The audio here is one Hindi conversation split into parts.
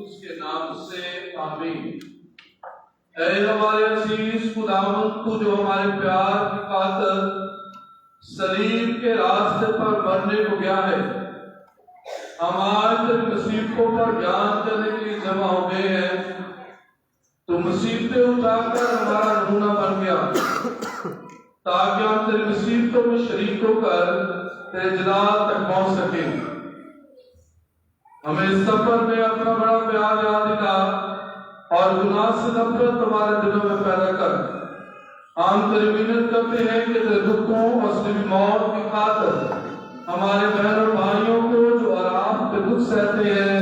उसके नाम से आमीन। ऐ हमारे अजीज खुदावंद, तू जो हमारे प्यार की खातिर सलीब के रास्ते पर मरने को गया है, हम आज तेरी मुसीबतों पर बयान करने के लिए जमा हो गए हैं। तो मुसीबतें उठाकर हमारा नमूना बन गया, ताकि हम तेरी मुसीबतों में शरीक होकर तेरे जलाल तक पहुंच सके। हमें इस सफर में अपना बड़ा प्यार याद दिला और गुनाह से नफरत तुम्हारे दिलों में पैदा कर। हम तेरी मिन्नत करते हैं कि तेरे दुखों और तेरी मौत की खातिर हमारे बहन और भाइयों को जो आराम के दुख सहते हैं,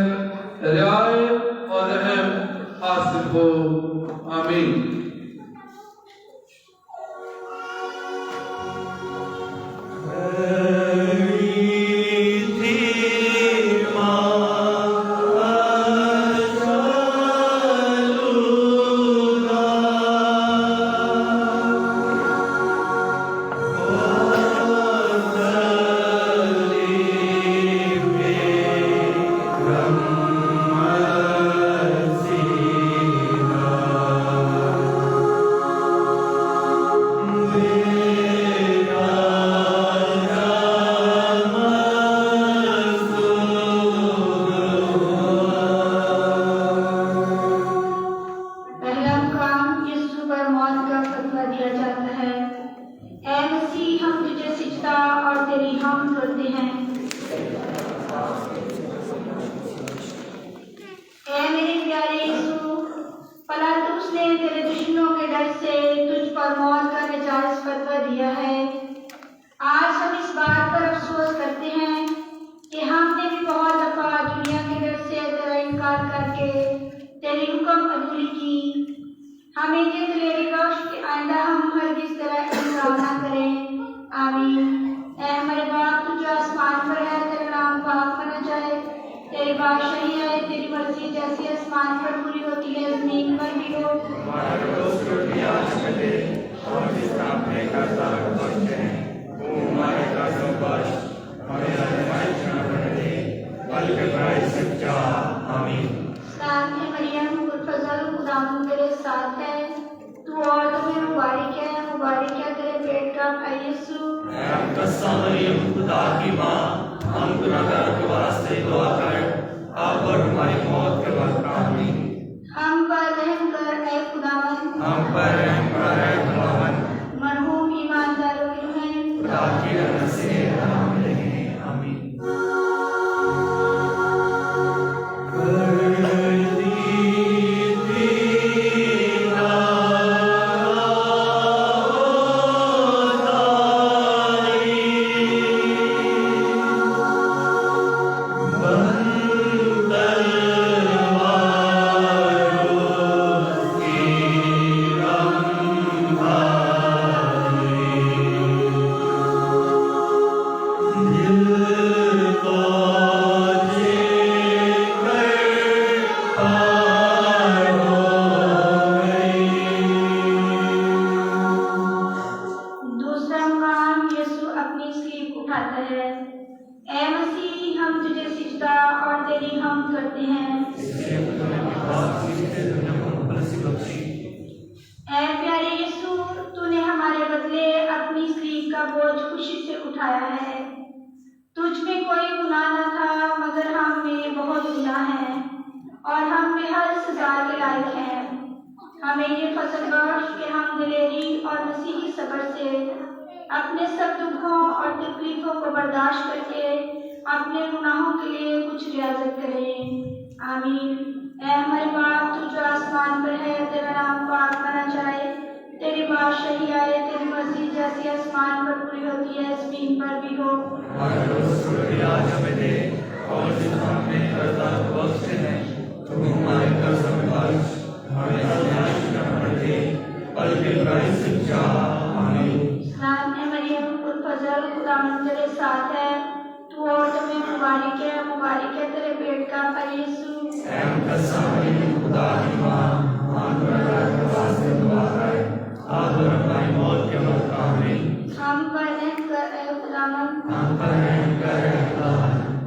रियायत और रहम हासिल हो। आमीन।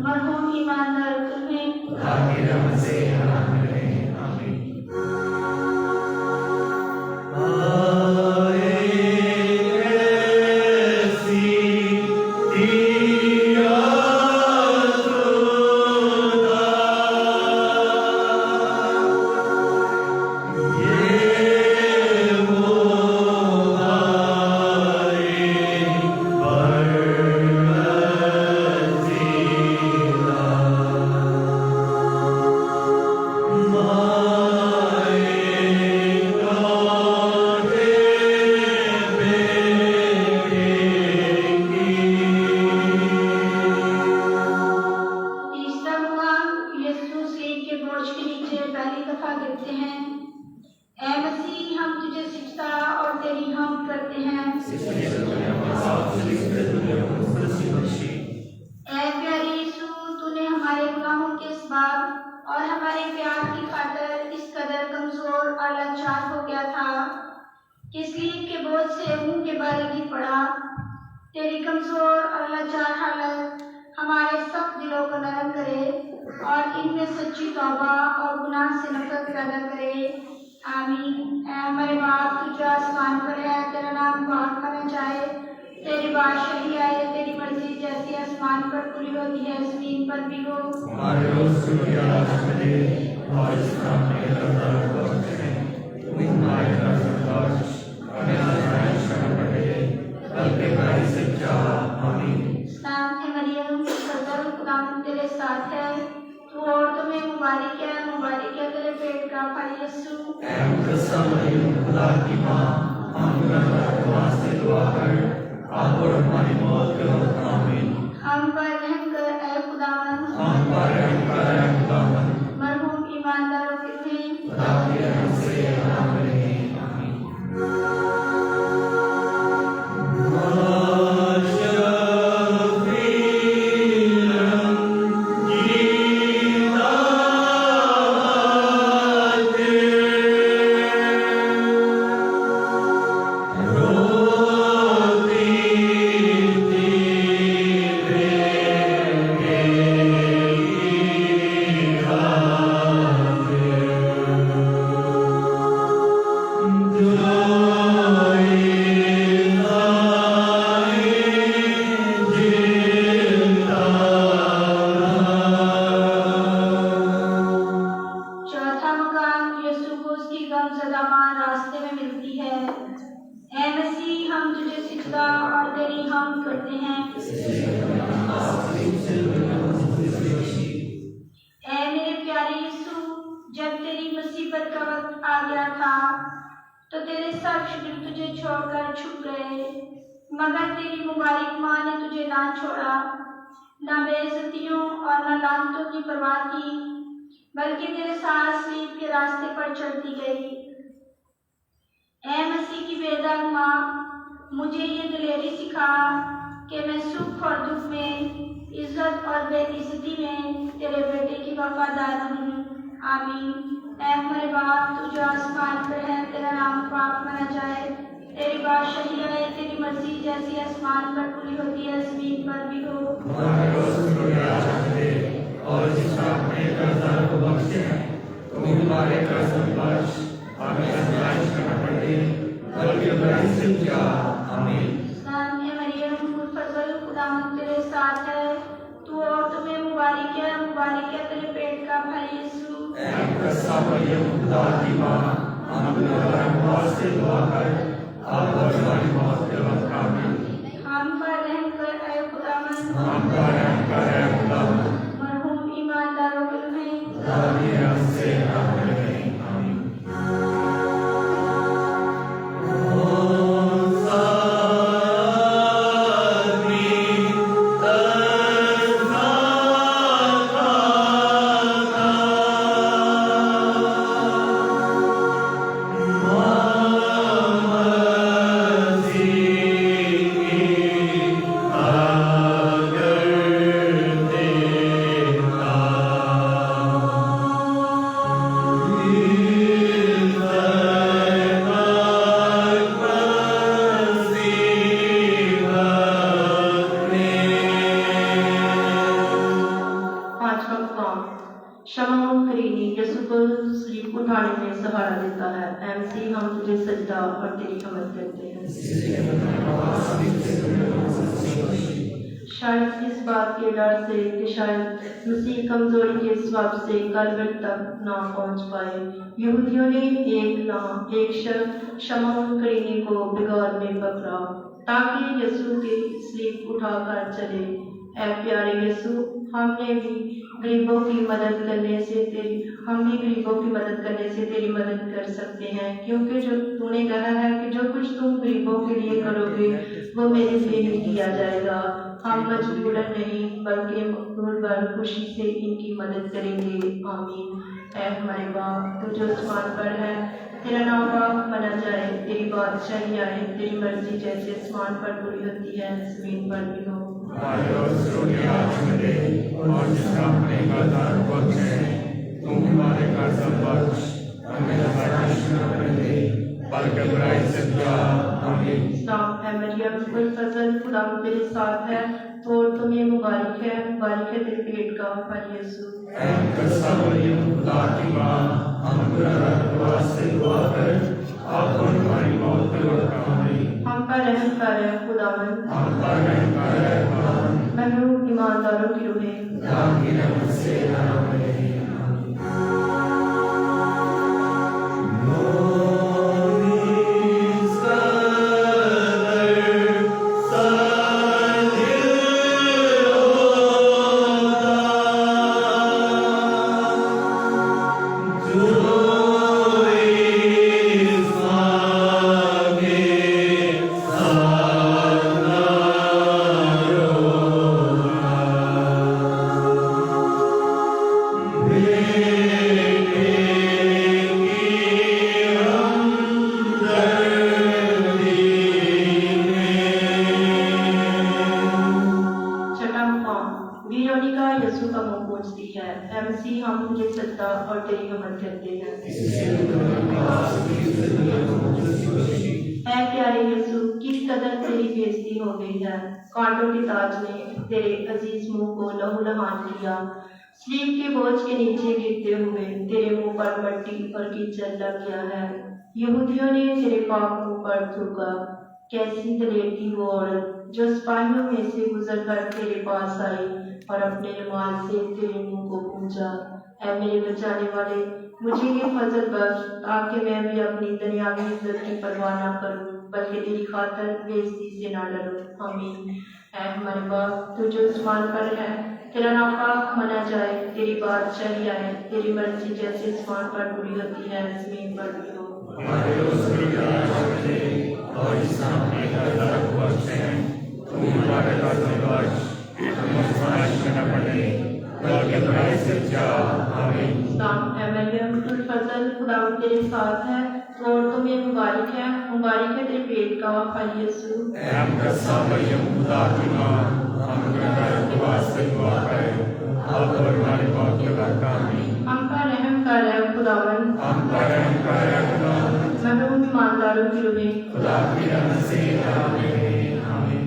मरहूम ईमानदार तुम्हें दफा गिरते हैं। ऐ मसीह हम तुझे सिजदा और तेरी हम करते हैं। ऐ प्यारे यीशु, तूने हमारे गुनाहों के सबब और हमारे प्यार की खातिर इस कदर कमजोर और लाचार हो गया था कि सलीब के बोझ से मुंह के बल गिर पड़ा। तेरी कमजोर और लाचार हालत हमारे सब दिलों को नरम करे और इनमें सच्ची तौबा और गुनाह से नफरत पैदा करे। आमीन। ऐ हमारे बाप, तू जो आसमान पर है, तेरा नाम पाक माना जाए, तेरी बादशाही आए, तेरी मर्जी जैसी आसमान पर पूरी होती है जमीन पर भी हो। हमारे रोज की आज हमें और इस काम में करदार करते हैं। तुम हमारे घर संतोष हमें आज़माइश में पड़े, बल्कि बुराई से बचाओ। आमीन। सलाम है मरियम, फजल खुदावंद तेरे साथ है, तू औरतों में मुबारक है तेरे पेट का फल यीशु। ऐ मुकद्दस मरियम, खुदा की माँ, हम गुनहगारों वास्ते दुआ कर, आप और हमारी मौत के वक्त। आमीन। हम पर रहम कर ऐ खुदावंद, हम पर रहम कर ऐ खुदावंद, मरहूम ईमानदारों के लिए खुदा की रहमत से रहम करें। आमीन। चौथा मुकाम यीशु को उसकी गमज़दा माँ रास्ते में मिलती है। ऐ मसीह हम तुझे सिजदा और तेरी हम करते हैं। ऐ मेरे प्यारे यीशु, जब तेरी मुसीबत का वक्त आ गया था तो तेरे सब शागिर्द तुझे छोड़कर छुप गए, मगर तेरी मुबारक माँ ने तुझे ना छोड़ा, ना बेइज्जतियों और ना लानतों की परवाह की, बल्कि तेरे साथ सलीब के रास्ते पर चलती गई। ऐ मसीह की बेदाग माँ, मुझे ये दिलेरी सिखा कि मैं सुख और दुख में, इज्जत और बेइज्जती में तेरे बेटे की वफादार रहूं। आमीन। ऐ हमारे बाप, तू जो आसमान पर है, तेरा नाम पाक माना जाए, तेरी बादशाही आए, तेरी मर्जी जैसी आसमान पर पूरी होती है जमीन पर भी हो। हमारे रोज की आज हमें और जिस अपने कर्जदार को बख्शते हैं, तुम हमारे कर्ज संतोष हमें आज़माइश में पड़े, बल्कि बुराई से बचाओ। आमीन। सलाम है मरियम, फजल खुदावंद तेरे साथ है, तू औरतों में मुबारक है तेरे पेट का फल यीशु। ऐ मुकद्दस मरियम, खुदा की माँ, हम गुनहगारों वास्ते दुआ कर, आप और हमारी मौत के वक्त। आमीन। हम पर रहम कर ऐ खुदावंद, हम पर रहम कर ऐ खुदावंद, मरहूम ईमानदारों के लिए खुदा की रहमत से रहम करें। आमीन। पांचवा मुकाम शमौन करीनी यीशु को सलीब उठाने में सहारा देता है। ऐ मसीह हम तुझे सजदा और तेरी हमद करते हैं। शायद इस बात के डर से कि शायद मसीह कमजोरी के सबब से कलवर तक ना पहुंच पाए, यहूदियों ने एक शख्स शमौन करीनी को बिगाड़ में पकड़ा ताकि यीशु की सलीब उठाकर चले। ऐ प्यारे यीशु, हमने भी गरीबों की मदद करने से तेरी मदद कर सकते हैं, क्योंकि जो तूने कहा है कि जो कुछ तुम गरीबों के लिए करोगे वो मेरे लिए भी किया जाएगा। हम मजबूरन नहीं बल्कि मकबूल भर खुशी से इनकी मदद करेंगे। आमीन। ऐ हमारे बाप तू जो आसमान पर है, तेरा नाम पाक माना जाए, तेरी बादशाही आए, तेरी मर्जी जैसे आसमान पर पूरी होती है जमीन पर भी हो। हमारे रोज रोटी आज हमें दे, और जिसका अपने कर्जदार को बख्शे, तुम हमारे कर्ज बख्श, हमें हताश न करने दे, बल्कि बुराई से बचा। आमीन। सलाम है मरियम, कुल फजल खुदा तेरे साथ है, और तुम्हें मुबारक है तेरे पेट का फल यीशु। ऐ मुकद्दसा मरियम, खुदा की माँ, हम गुनहगार के वास्ते दुआ कर, आप हमारी मौत के वक्त आमीन। हम पर रहम कर खुदावंद, हम पर रहम कर खुदावंद, महरूम ईमानदारों की रूहें खुदा की रहमत से आराम रहे। आमीन। वेरोनिका यीशु का मुंह पोंछती है। ऐ मसीह हम तुझे सजदा और तेरी हमद करते हैं। ऐ प्यारे यीशु, किस कदर तेरी बेइज्जती हो गई है। कांटों के ताज ने तेरे अजीज मुंह को लहू लहान किया। स्लीब के बोझ के नीचे गिरते हुए तेरे मुंह पर मट्टी और कीचड़ लग गया है। यहूदियों ने तेरे पाप मुंह पर थूका। कैसी दलेर थी वो औरत जो सिपाहियों में से गुजर कर तेरे पास आई और अपने रुमाल से तेरे मुंह को पूंछा। ऐ मेरे बचाने वाले, मुझे ये फजल बख्श ताकि मैं भी अपनी दुनियावी इज्जत की परवाह न करूं, बल्कि तेरी खातर बेइज्जती से ना डरूं। आमीन। ऐ हमारे बाप तू जो आसमान पर है, तेरा नाम पाक माना जाए, तेरी बादशाही आए, तेरी मर्जी जैसे आसमान पर पूरी होती है जमीन पर भी हो। हमारे रोज रोटी आज हमें दे, और जिसका अपने कर्जदार को बख्शे, तुम हमारे कर्ज बख्श, हमें आज़माइश में न पड़ने, बल्कि बुराई से बचा। आमीन। सलाम है मरियम, तुल फजल खुदा तेरे साथ है, और तुम्हें मुबारक है तेरे पेट का फल यीशु। ऐ मुकद्दसा मरियम, खुदा की माँ, हम गुनहगारों के वास्ते दुआ कर, अब और हमारी मौत के वक्त आमीन। हम पर रहम कर खुदावंद, हम पर रहम कर खुदावंद, महरूम ईमानदारों की रूहें खुदा की रहमत से आराम रहे। आमीन।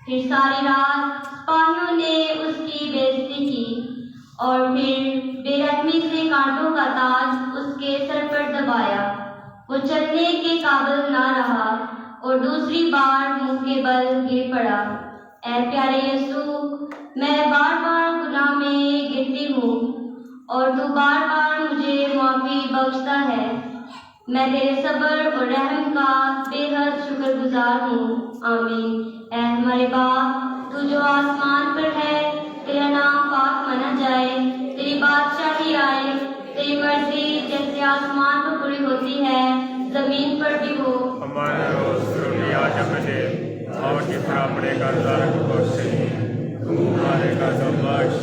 फिर सारी रात सिपाहियों ने उसकी बेइज्जती की और फिर बेरहमी से कांटों का ताज उसके सर पर दबाया। वो चलने के काबिल ना रहा और दूसरी बार मुंह के बल गिर पड़ा। ऐ प्यारे यीशु, मैं बार बार गुनाह में गिरती हूँ और तू बार बार मुझे माफी बख्शता है। मैं तेरे सब्र और रहम का बेहद शुक्रगुजार हूँ। आमीन। ऐ हमारे बाप तू जो आसमान पर है, तेरा नाम पाक माना जाए, तेरी बादशाही आए, तेरी मर्जी जैसे आसमान पर पूरी होती है, जमीन पर भी हो। हमारे रोज रोटी आज हमें दे, और जिस तरह अपने कर्जदारों को बख्शे, तुम हमारे कर्ज बख्श,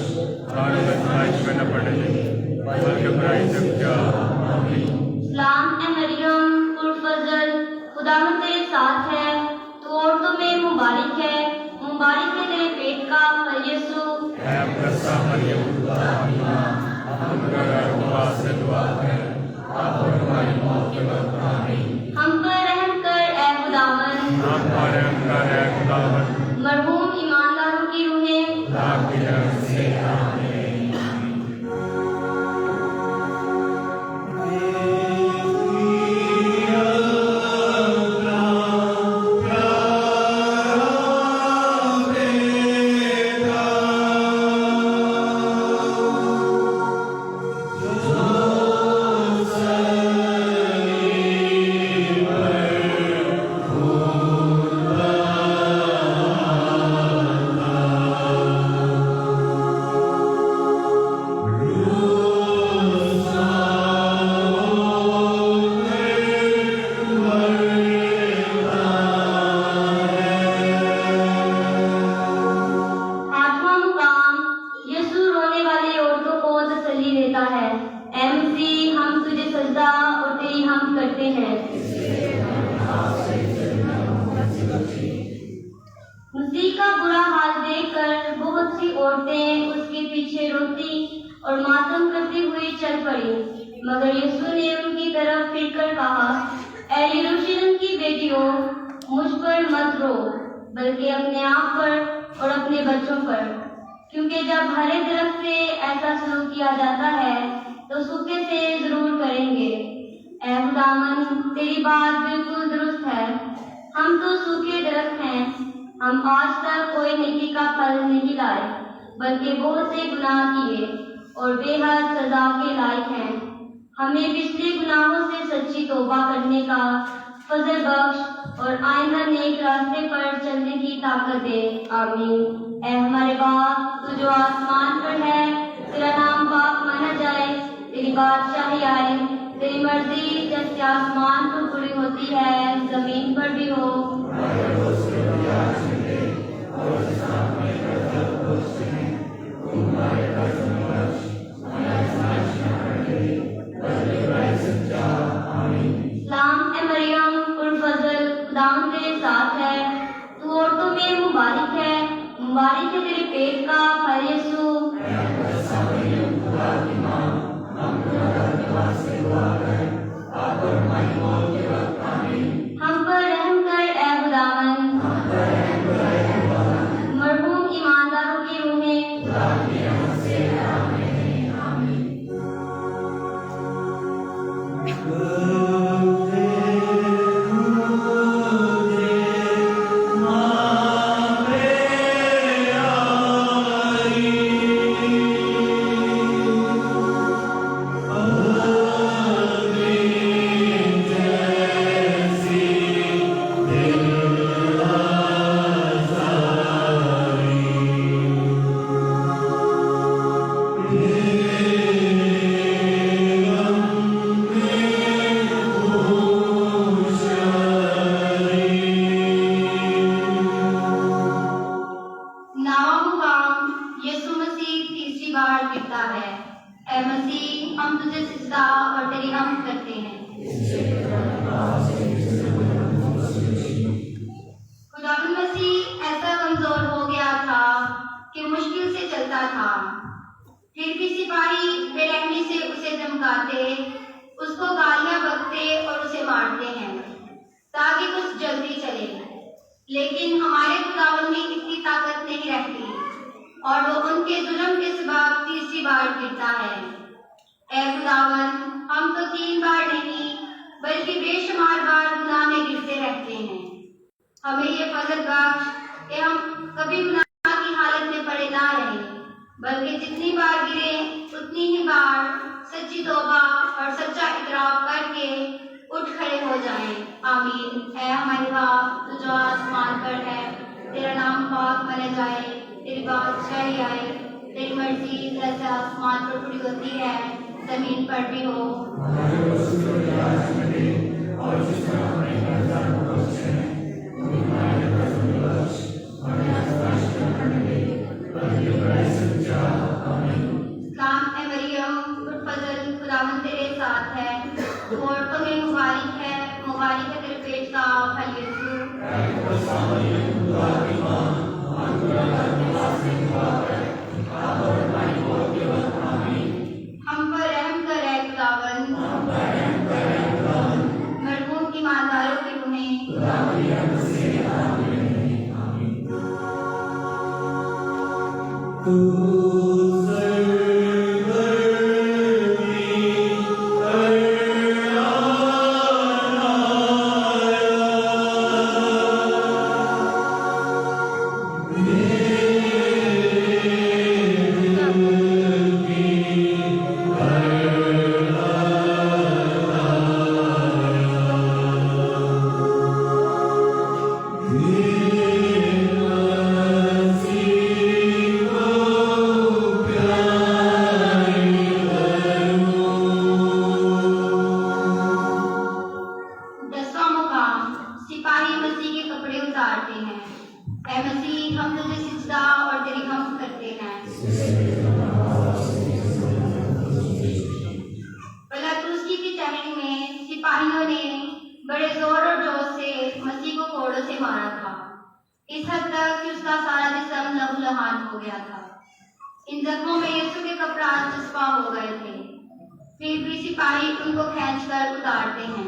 और हमें आज़माइश में न पड़ने दे, बल्कि बुराई से बचा। आमीन। सलाम ए मरियम, पुरफज़ल, खुदावंद तेरे साथ है, तू औरतों में मुबारक है तेरे पेट का फल यीशु। ऐ मुकद्दसा मरियम, खुदा की माँ, हम गुनहगारों से दुआ है, अब और हमारी मौत के वक्त। आमीन। हम पर रहम कर ए खुदावंद, हम पर रहम कर ऐ खुदावंद, मरहूम ईमानदारों की रूहें खुदा की तरफ से। आमीन। आठवां मुकाम, यीशु रोने वाली औरतों को तसल्ली देता है। ऐ मसीह, हम तुझे सजदा और तेरी हम करते हैं। मसीह का बुरा हाल देखकर बहुत सी औरतें उसके पीछे रोती और मातम करती हुई चल पड़ी, मगर यीशु ने उनकी तरफ फिरकर कहा, ऐ यरूशलेम की बेटियों, मुझ पर मत रो, बल्कि अपने आप पर और अपने बच्चों पर, क्योंकि जब हरे दरख्त से ऐसा सलूक किया जाता है तो सूखे से जरूर करेंगे। ऐ खुदावंद, तेरी बात बिल्कुल दुरुस्त है। हम तो सूखे दरख्त हैं, हम आज तक कोई नेकी का फल नहीं लाए, बल्कि बहुत से गुनाह किए और बेहद सजा के लायक हैं। हमें पिछले गुनाहों से सच्ची तौबा करने का फजल बख्श और आइंदा नेक रास्ते पर चलने की ताकत दे। आमीन। ऐ हमारे बाप, तू जो आसमान पर है, तेरा नाम पाक माना जाए, तेरी बादशाही आए, तेरी मर्जी जैसे आसमान पर पूरी होती है, जमीन पर भी हो। सलाम ए मरियम, पुरफज़ल, खुदावंद तेरे साथ है, तू औरतों में मुबारक है तेरे पेट का फल यीशु। हम पर रहम कर ऐ खुदावंद, मरहूम ईमानदारों की रूहें उसको गालियां बकते और उसे मारते हैं ताकि कुछ जल्दी चले, लेकिन हमारे खुदावंद में इतनी ताकत नहीं रहती और वो उनके जुल्म के सबब तीसरी बार गिरता है। ऐ खुदावंद, हम तो 3 बार नहीं बल्कि बेशुमार बार गुनाह में गिरते रहते हैं। हमें ये फजल बख्श कि हम कभी गुनाह की हालत में पड़े ना रहें, बल्कि जितनी बार गिरे उतनी ही बार सच्ची तौबा और सच्चा इकरार करके उठ खड़े हो जाएं। आमीन। ऐ हमारे बाप, तू जो आसमान पर है, तेरा नाम पाक माना जाए, तेरी बादशाही आए, तेरी मर्जी जैसे आसमान पर पूरी होती है जमीन पर भी हो। हमारे वस्तु को याद करे और जिसका हमें कर्जा को बख्शे, हमारे प्रसन्नवश हमें आश्वास करने दे, बल्कि बड़े सच्चा। आमीन। सलाम ए मरियम, फजल खुदावंद तेरे साथ है, और तुम्हें मुबारक है तेरे पेट का फल यीशु। हम पर रहम कर ऐ खुदावंद, मरहूम ईमानदारों की रूहें। दसवां मुकाम, सिपाही मसीह के कपड़े उतारते हैं। ऐ मसीह, हम तुझे सिजदा और तेरी हमद करते हैं। पिलातुस की कचहरी में सिपाहियों ने बड़े जोर और जोश से मसीह को कोड़ों से मारा था, इस हद तक कि उसका सारा जिस्म लहूलुहान हो गया था। इन जख्मों में यीशु के कपड़ा चस्पा हो गए थे, फिर भी सिपाही उनको खींचकर उतारते हैं।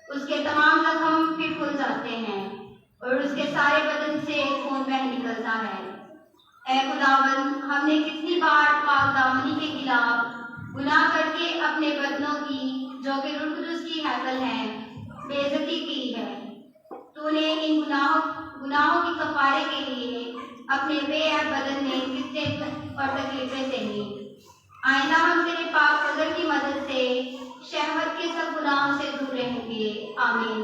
उसके तमाम जख्म फिर खुल जाते हैं और उसके सारे बदन से खून बह निकलता है। ऐ खुदावंद, हमने कितनी बार पाक दामनी के खिलाफ गुनाह करके अपने बदनों की, जो कि रूह कुदुस की हैकल है, बेइज्जती की है। तूने इन गुनाहों की कफारे के लिए अपने बेअब बदन में कितने दुख और तकलीफें सही। आइंदा हम तेरे पाक फजल की मदद से शहवत के सब गुनाहों से दूर रहेंगे। आमीन।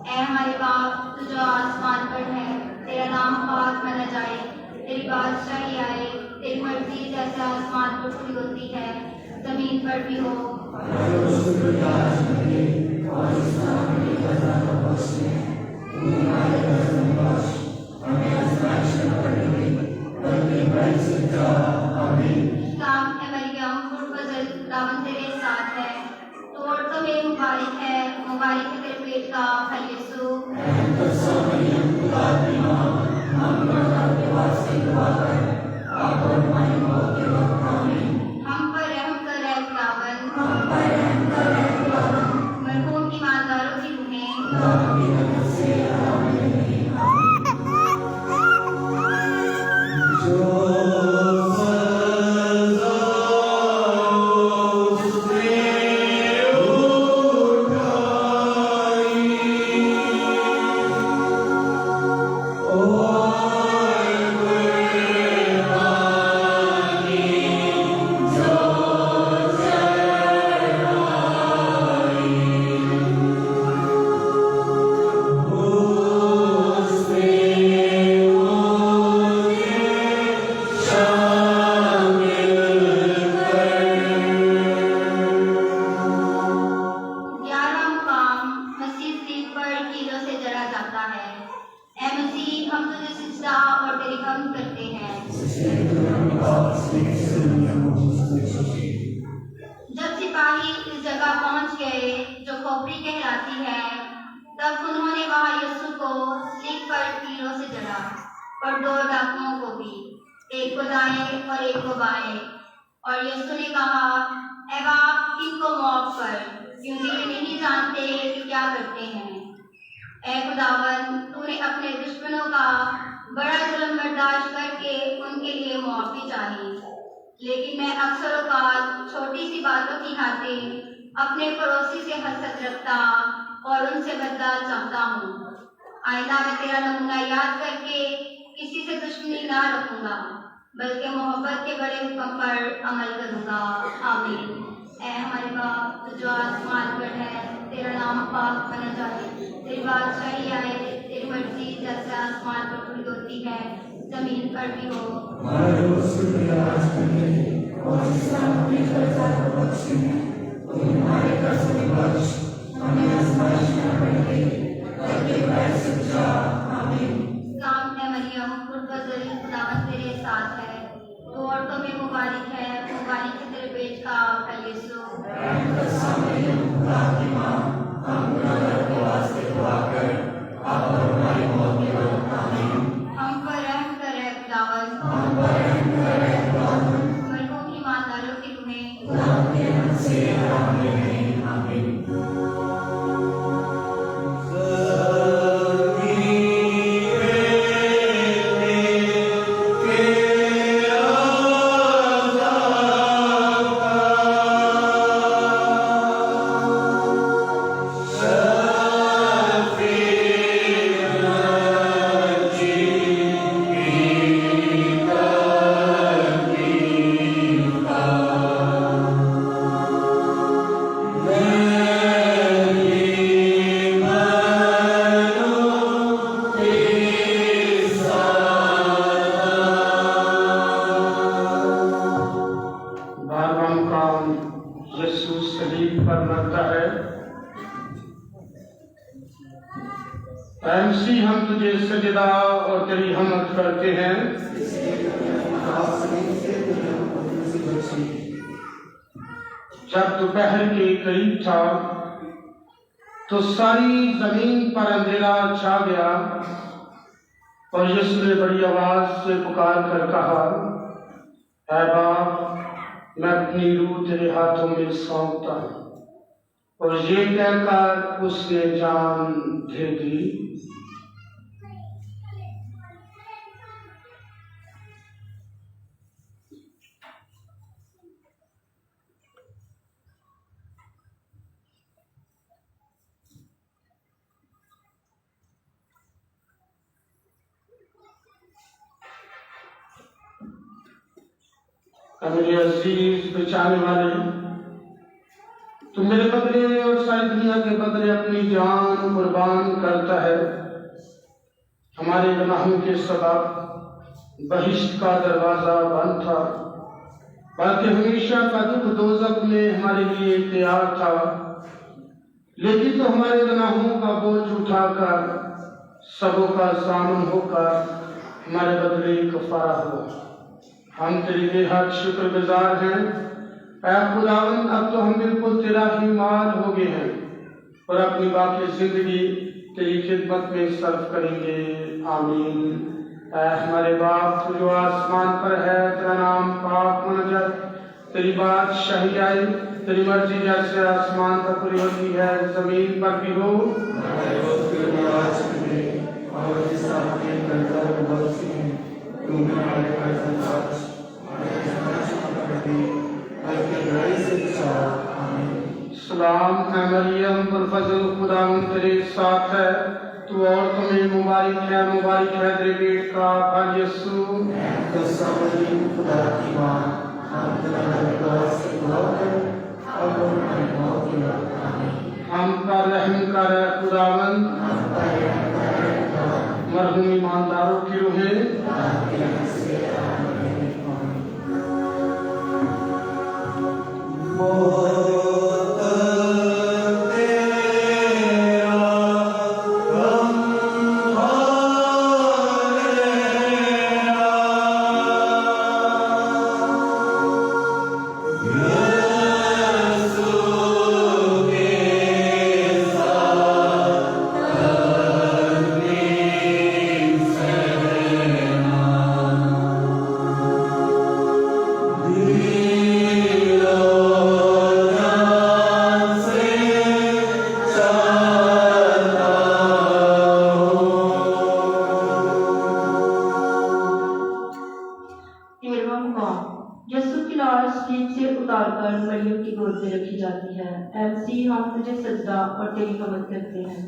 ऐ हमारे बाप, तू जो आसमान पर है, तेरा नाम पाक माना जाए, तेरी बादशाही आए, तेरी मर्जी जैसे आसमान पर पूरी होती है, जमीन पर भी हो। सलाम ए मरियम, फजल खुदावंद तेरे साथ है, तो औरतों में मुबारक है तेरे पेट का फल यीशु। हम पर रहम कर ऐ खुदावंद, मरहूम ईमानदारों की रूहें। जब सिपाही इस जगह पहुंच गए जो खोपड़ी कहलाती है, तब उन्होंने वहां यीशु को सींग पर तीरों से जड़ा और दो डाकुओं को भी, एक को दाएं और एक को बाएं। और यीशु ने कहा, ऐ बाप, इनको माफ कर, क्योंकि वे नहीं जानते कि क्या करते हैं। ऐ खुदावन, तूने अपने दुश्मनों का बड़ा जुल्म बर्दाश्त करके उनके लिए मुआफ़ी चाही, लेकिन मैं अक्सर औक़ात छोटी सी बातों की खातिर अपने पड़ोसी से हसद रखता और उनसे बदला चाहता हूँ। आइंदा मैं तेरा नमूना याद करके किसी से दुश्मनी ना रखूंगा, बल्कि मोहब्बत के बड़े हुक्म पर अमल करूंगा। आमीन। ऐ हमारे बाप जो आसमान पर है, तेरा नाम पाक माना जाए, तेरी बादशाही आए, तेरी मर्जी जैसे आसमान पर पूरी होती है, जमीन पर भी हो। हमारे रोज़ की आज करने और जिसका अपने कर्जा को बख्शें, तुम हमारे कर्ज को बख्श, हमें आजमाइश में न पड़ने, बल्कि बुराई से बचा। आमीन। सलाम है मरियम, पुरफज़ल, खुदावंद तेरे साथ है, तू औरतों में मुबारक है, मुबारक है तेरे पेट का फल यीशु। हम गुनाहगारों के वास्ते दुआ कर, अब और हमारी मौत के वक्त। आमीन। हम पर रहम कर है खुदावंद, हम पर रहम कर है खुदावंद, मरहूम ईमानदारों की रूहें खुदा के रहम से आराम ले लें। आमीन। मसीह हम तुझे सजदा और तेरी हमद करते हैं। जब दोपहर के करीब था तो सारी जमीन पर अंधेरा छा गया और यीशु ने बड़ी आवाज से पुकार कर कहा, ऐ बाप, मैं अपनी रूह तेरे हाथों में सौंपता हूं। और ये कहकर उसने जान दे दी। मेरे अजीज बचाने वाले, तू मेरे बदले और सारी दुनिया के बदले अपनी जान कुर्बान करता है। हमारे गुनाहों के सबब बहिश्त का दरवाजा बंद था, बल्कि हमेशा का दुख दोज़ख में हमारे लिए तैयार था। लेकिन तो हमारे गुनाहों का बोझ उठाकर सबों का सामन होकर हमारे बदले कफारा हुआ। हम तेरी बेहद शुक्रगुजार हैं। ऐ खुदावंद, अब तो हम बिल्कुल तेरा ही माल हो गए हैं और अपनी बाकी जिंदगी तेरी खिदमत में सर्व करेंगे। आमीन। ऐ हमारे बाप, तू जो आसमान पर है, तेरा नाम पाक माना जाए, तेरी बादशाही आए, तेरी मर्जी जैसे आसमान पर पूरी होती है जमीन पर भी हो। सलाम है मरियम, पुरफज़ल, खुदावंद तेरे साथ है, तू औरतों में मुबारक है तेरे पेट का फल यीशु। हम पर रहम कर खुदावंद, मरहूम ईमानदारों की रूहें हम तुझे सजदा और तेरी हमद करते हैं।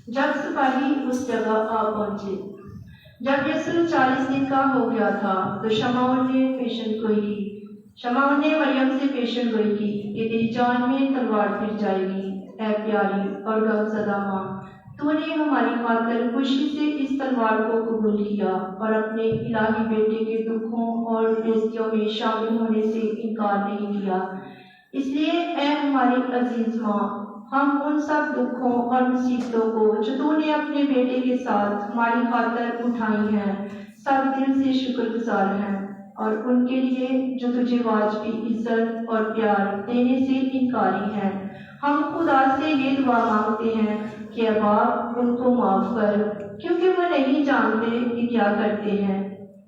जब सिपाही उस जगह आ पहुंचे, जब यीशु 40 दिन का हो गया था, तो शमौन ने मरियम से पेशन गोई की कि तेरी जान में तलवार फिर जाएगी। ऐ प्यारी और गमज़दा माँ, तूने हमारी खातिर खुशी से इस तलवार को कबूल किया और अपने इलाही बेटे के दुखों और बेइज्जतियों में शामिल होने से इनकार नहीं किया। इसलिए ऐ हमारी अजीज माँ, हम उन सब दुखों और मुसीबतों को जो तूने अपने बेटे के साथ हमारी खातिर उठाई हैं, सब दिल से शुक्रगुजार हैं और उनके लिए जो तुझे वाजबी इज्जत और प्यार देने से इनकारी हैं। हम खुदा से ये दुआ मांगते हैं कि अब्बा उनको माफ़ कर, क्योंकि वो नहीं जानते कि क्या करते हैं।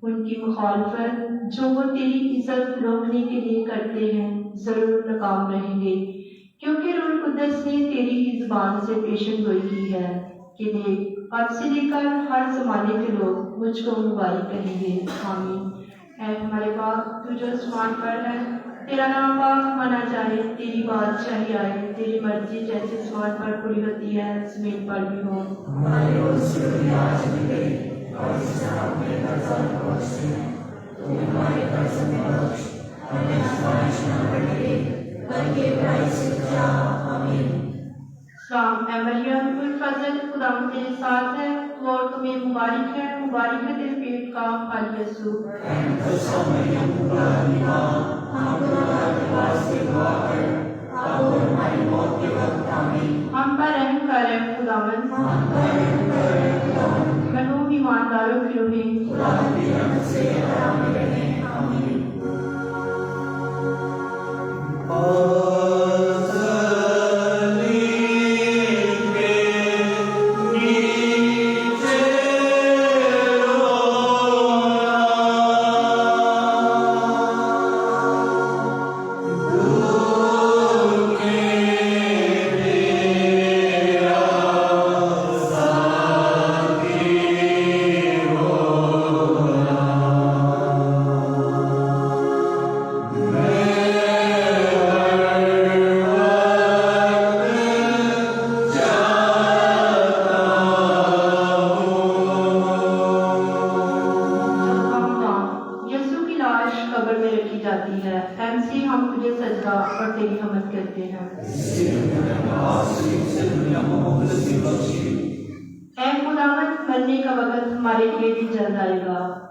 उनकी मुखालफत जो वो तेरी इज्जत रोकने के लिए करते हैं ज़रूर नाकाम रहेंगे, क्योंकि रूह कुद्दस ने तेरी ही ज़ुबान से पेशन गोई की है कि देख, अब से लेकर हर ज़माने के लोग मुझको मुबारक कहेंगे। आमीन। ऐ हमारे बाप, तू जो आसमान पर है, तेरा नाम पाक माना जाए, तेरी बादशाही आए, तेरी मर्जी जैसे आसमान पर पूरी होती है ज़मीन पर भी हो। हमारे रोज़ की रोटी आज हमें दे और जिस तरह अपने कर्ज़दार को बख्शते हैं, तू हमारे कर्ज़ में बख्श, हमें आज़माइश में न पड़ने दे, बल्कि बुराई से बचा। आमीन। सलाम ऐ मरियम, कुल फजल खुदा तेरे साथ है, तू औरतों में मुबारक है तेरे पेट का फल यीशु। हम पर रहम कर खुदावंद, मरहूम ईमानदारों की रूहें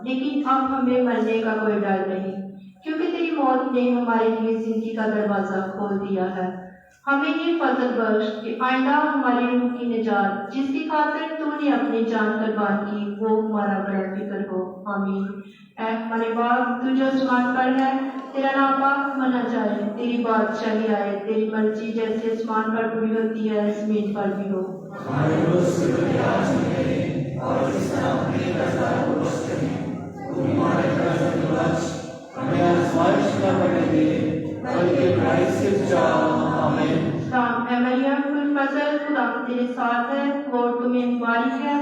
लेकिन अब हमें मरने का कोई डर नहीं, क्योंकि तेरी मौत ने हमारे लिए जिंदगी का दरवाजा खोल दिया है। हमें ये फजल बख्श कि आइंदा हमारी रूह की निजात, जिसकी खातिर तूने अपनी जान कुर्बान की, वो हमारा बड़ा फिक्र हो। आमीन। ऐ हमारे बाप, तू जो आसमान पर है, तेरा नाम पाक माना जाए, तेरी बादशाही आए, तेरी मर्जी जैसे आसमान पर पूरी होती है जमीन पर भी हो। हमारे रोज़ की रोटी आज हमें दे और जिस तरह अपने कर्ज़दार को बख्शते हैं, तू हमारे कर्ज़ में बख्श, हमें आज़माइश में न पड़ने दे, बल्कि बुराई से बचा। आमीन। सलाम ऐ मरियम, कुल फजल खुदा तेरे साथ है, और तुम्हें मुबारक है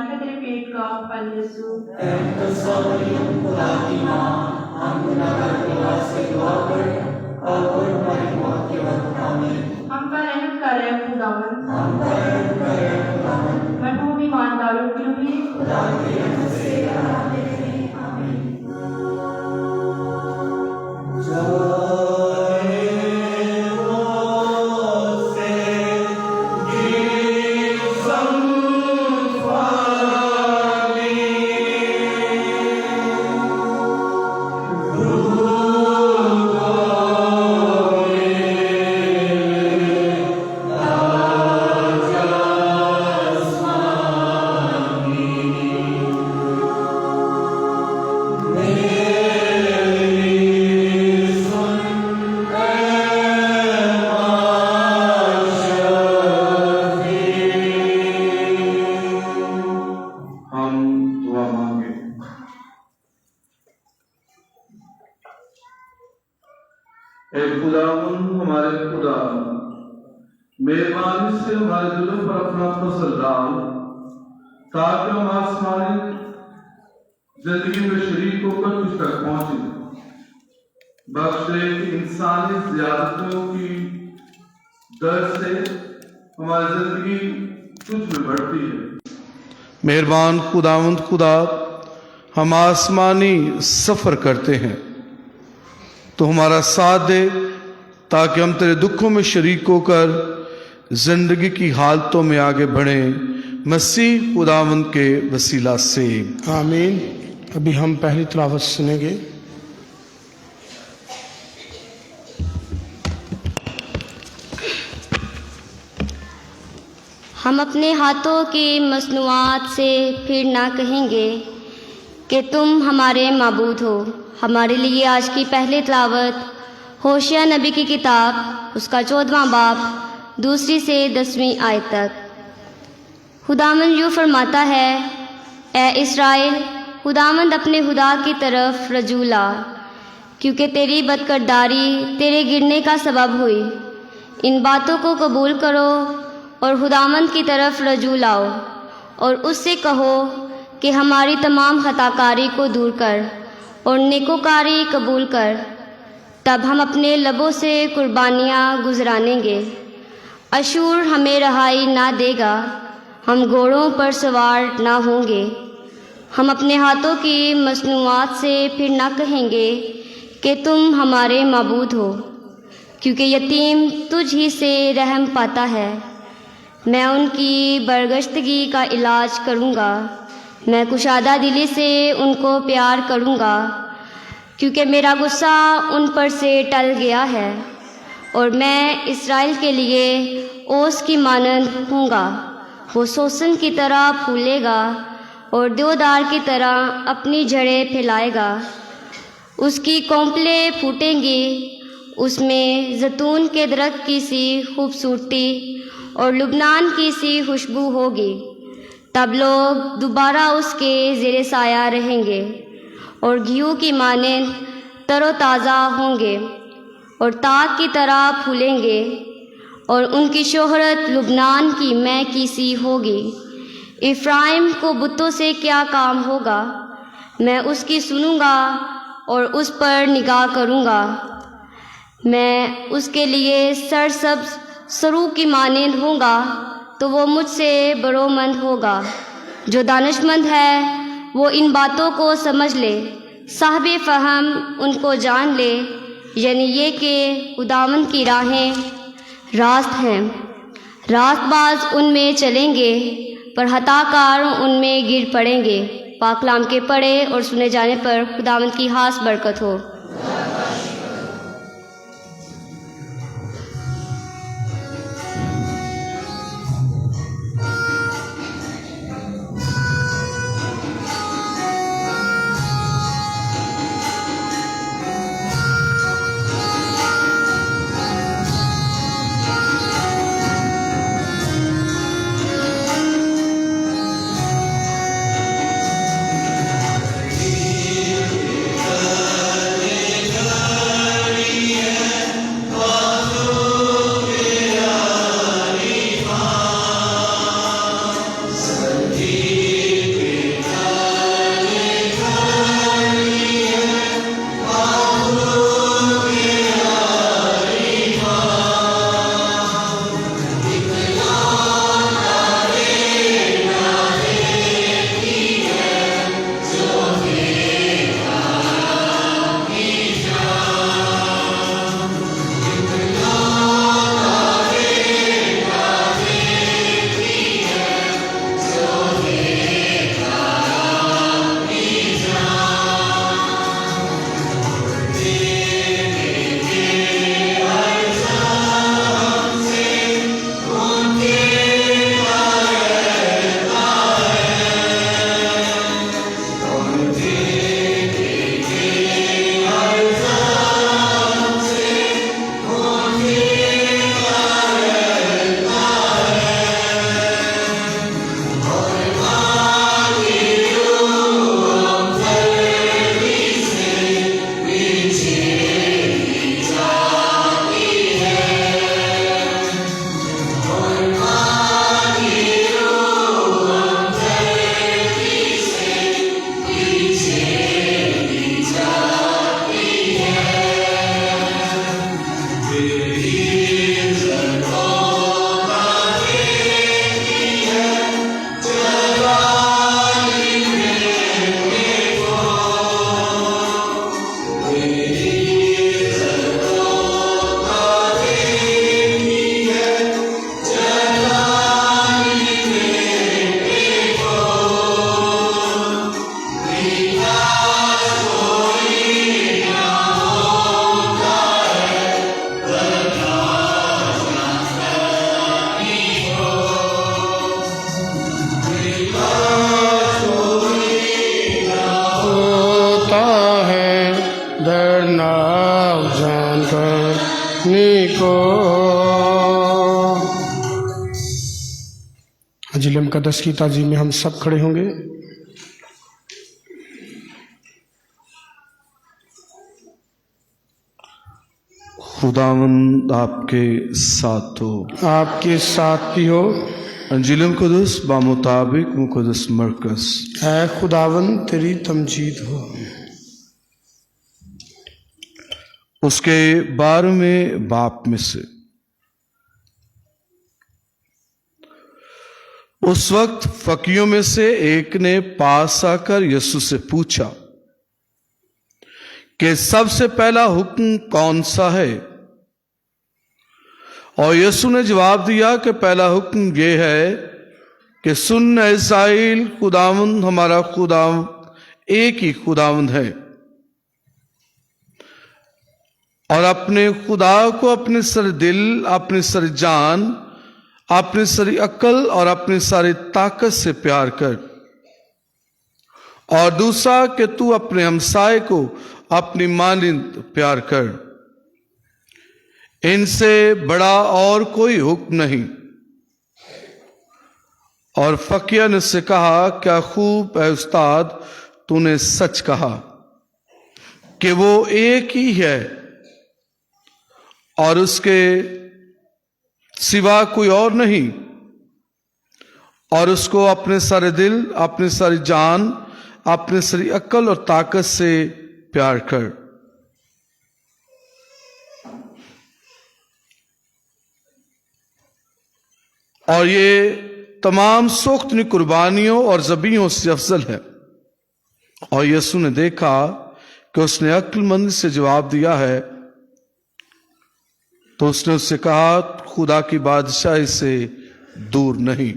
तेरे पेट का फल यीशु। खुदा की माँ, हम गुनाहगार के वास्ते दुआ कर और हमारी मौत के वक्त। आमीन। हम पर रहम कर खुदावंद, हम पर रहम कर खुदावंद, मरहूम ईमानदारों की रूहें खुदा की रहमत से आराम रहे। आमीन। मेहरबानी से हमारे दिलों पर अपना फजल डाल, ताकि हम आसमानी जिंदगी में शरीक होकर तुझ तक पहुंचे। बख्श दे कि इंसानी ज़ियादतियों की दर से हमारी जिंदगी तुझ में बढ़ती है। मेहरबान खुदावंद खुदा, हम आसमानी सफ़र करते हैं तो हमारा साथ दे, ताकि हम तेरे दुखों में शरीक होकर जिंदगी की हालतों में आगे बढ़ें। मसीह खुदावंद के वसीला से। आमीन। अभी हम पहली तिलावत सुनेंगे। हम अपने हाथों की मसनूआत से फिर ना कहेंगे कि तुम हमारे माबूद हो। हमारे लिए आज की पहली तिलावत होशिया नबी की किताब उसका 14वां बाब 2 से 10वीं आयत तक। खुदावंद यूँ फरमाता है, ए इस्राएल, खुदावंद अपने खुदा की तरफ रजू ला, क्योंकि तेरी बदकरदारी तेरे गिरने का सबब हुई। इन बातों को कबूल करो और खुदावंद की तरफ रजू लाओ और उससे कहो कि हमारी तमाम खताकारी को दूर कर और नेकोकारी कबूल कर। तब हम अपने लबों से कुर्बानियाँ गुजरानेंगे। अशूर हमें रहाई ना देगा, हम घोड़ों पर सवार ना होंगे। हम अपने हाथों की मसनूआत से फिर ना कहेंगे कि तुम हमारे माबूद हो, क्योंकि यतीम तुझ ही से रहम पाता है। मैं उनकी बरगश्तगी का इलाज करूँगा, मैं कुशादा दिली से उनको प्यार करूँगा, क्योंकि मेरा गुस्सा उन पर से टल गया है और मैं इस्राएल के लिए ओस की मानंद हूँगा। वो सोसन की तरह फूलेगा और देवदार की तरह अपनी जड़ें फैलाएगा। उसकी कोंपलें फूटेंगी, उसमें जैतून के दरख्त की सी खूबसूरती और लुबनान की सी खुशबू होगी। तब लोग दोबारा उसके ज़ेरे साया रहेंगे और घिऊ की मानंद तरोताज़ा होंगे और ताक की तरह फूलेंगे और उनकी शोहरत लुबनान की मैं की सी होगी। इफ्राइम को बुतों से क्या काम होगा, मैं उसकी सुनूंगा और उस पर निगाह करूंगा। मैं उसके लिए सरसब्ज सरू की मानंद होगा, तो वो मुझसे बरोमंद होगा। जो दानिशमंद है वो इन बातों को समझ ले, साहिब फ़हम उनको जान ले, यानी ये कि खुदावंद की राहें रास्त हैं। रास्तबाज उनमें चलेंगे पर हताकार उनमें गिर पड़ेंगे। पाकलाम के पढ़े और सुने जाने पर खुदावंद की खास बरकत हो। Amen. अंजील मुक़द्दस की ताज़ीम में हम सब खड़े होंगे। खुदावंद आपके साथ हो, आपके साथ भी हो। अंजील मुक़द्दस बामुताबिक मुक़द्दस मरकज़। ऐ खुदावन तेरी तमजीद हो। उसके 12वें बाप में से उस वक्त फकीयों में से एक ने पास आकर यीशु से पूछा कि सबसे पहला हुक्म कौन सा है? और यीशु ने जवाब दिया कि पहला हुक्म यह है कि सुन ऐ इस्राएल, खुदावंद हमारा खुदावंद एक ही खुदावंद है, और अपने खुदा को अपने सारे दिल, अपनी सारी जान, अपनी सारी अक्ल और अपनी सारी ताकत से प्यार कर। और दूसरा कि तू अपने हमसाए को अपनी मानिंद प्यार कर। इनसे बड़ा और कोई हुक्म नहीं। और फकीह ने उससे कहा, क्या खूब है उस्ताद, तूने सच कहा कि वो एक ही है और उसके सिवा कोई और नहीं, और उसको अपने सारे दिल, अपनी सारी जान, अपनी सारी अक्ल और ताकत से प्यार कर। और ये तमाम सोख्तनी कुर्बानियों और ज़बीहों से अफजल है। और यीशु ने देखा कि उसने अक्लमंद से जवाब दिया है, तो उसने उससे कहा, खुदा की बादशाही से दूर नहीं।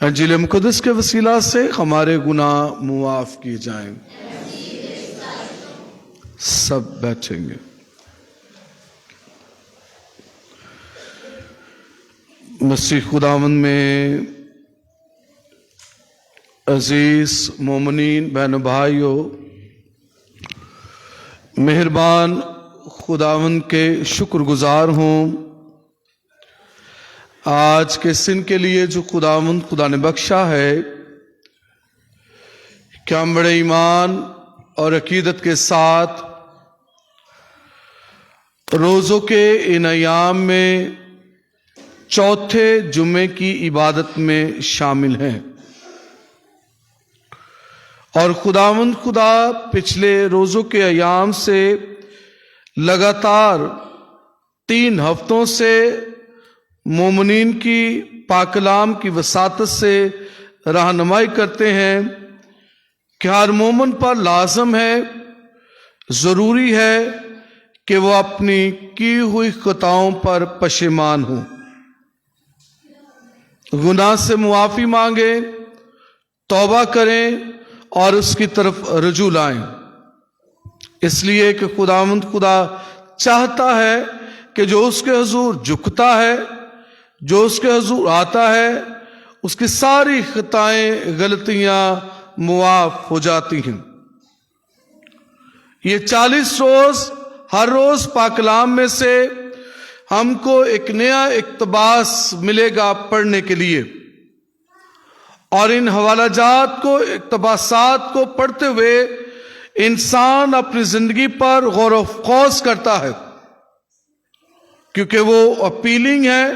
अंजील मुक़द्दस के वसीला से हमारे गुनाह मुआफ किए जाएं। सब बैठेंगे। मसीह खुदावंद में अजीज मोमिनीन बहन भाइयों, मेहरबान खुदावंद के शुक्रगुजार हूँ आज के दिन के लिए जो खुदा ने बख्शा है। क्या हम बड़े ईमान और अकीदत के साथ रोज़ों के इन अयाम में चौथे जुम्मे की इबादत में शामिल हैं। और खुदावंद खुदा पिछले रोज़ों के अयाम से लगातार 3 हफ्तों से मोमिनीन की पाकलाम की वसातत से रहनुमाई करते हैं कि हर मोमिन पर लाजम है, ज़रूरी है कि वो अपनी की हुई खताओं पर पशेमान हो, गुनाह से मुआफ़ी मांगे, तौबा करें और उसकी तरफ रुजू लाएं। इसलिए कि खुदावंद खुदा चाहता है कि जो उसके हुजूर झुकता है, जो उसके हुजूर आता है, उसकी सारी खताएं, गलतियां मुआफ हो जाती हैं। ये 40 रोज, हर रोज पाकलाम में से हमको एक नया इक्तबास मिलेगा पढ़ने के लिए, और इन हवालाजात को, इक्तबासात को पढ़ते हुए इंसान अपनी जिंदगी पर गौर व खौस करता है, क्योंकि वो अपीलिंग है,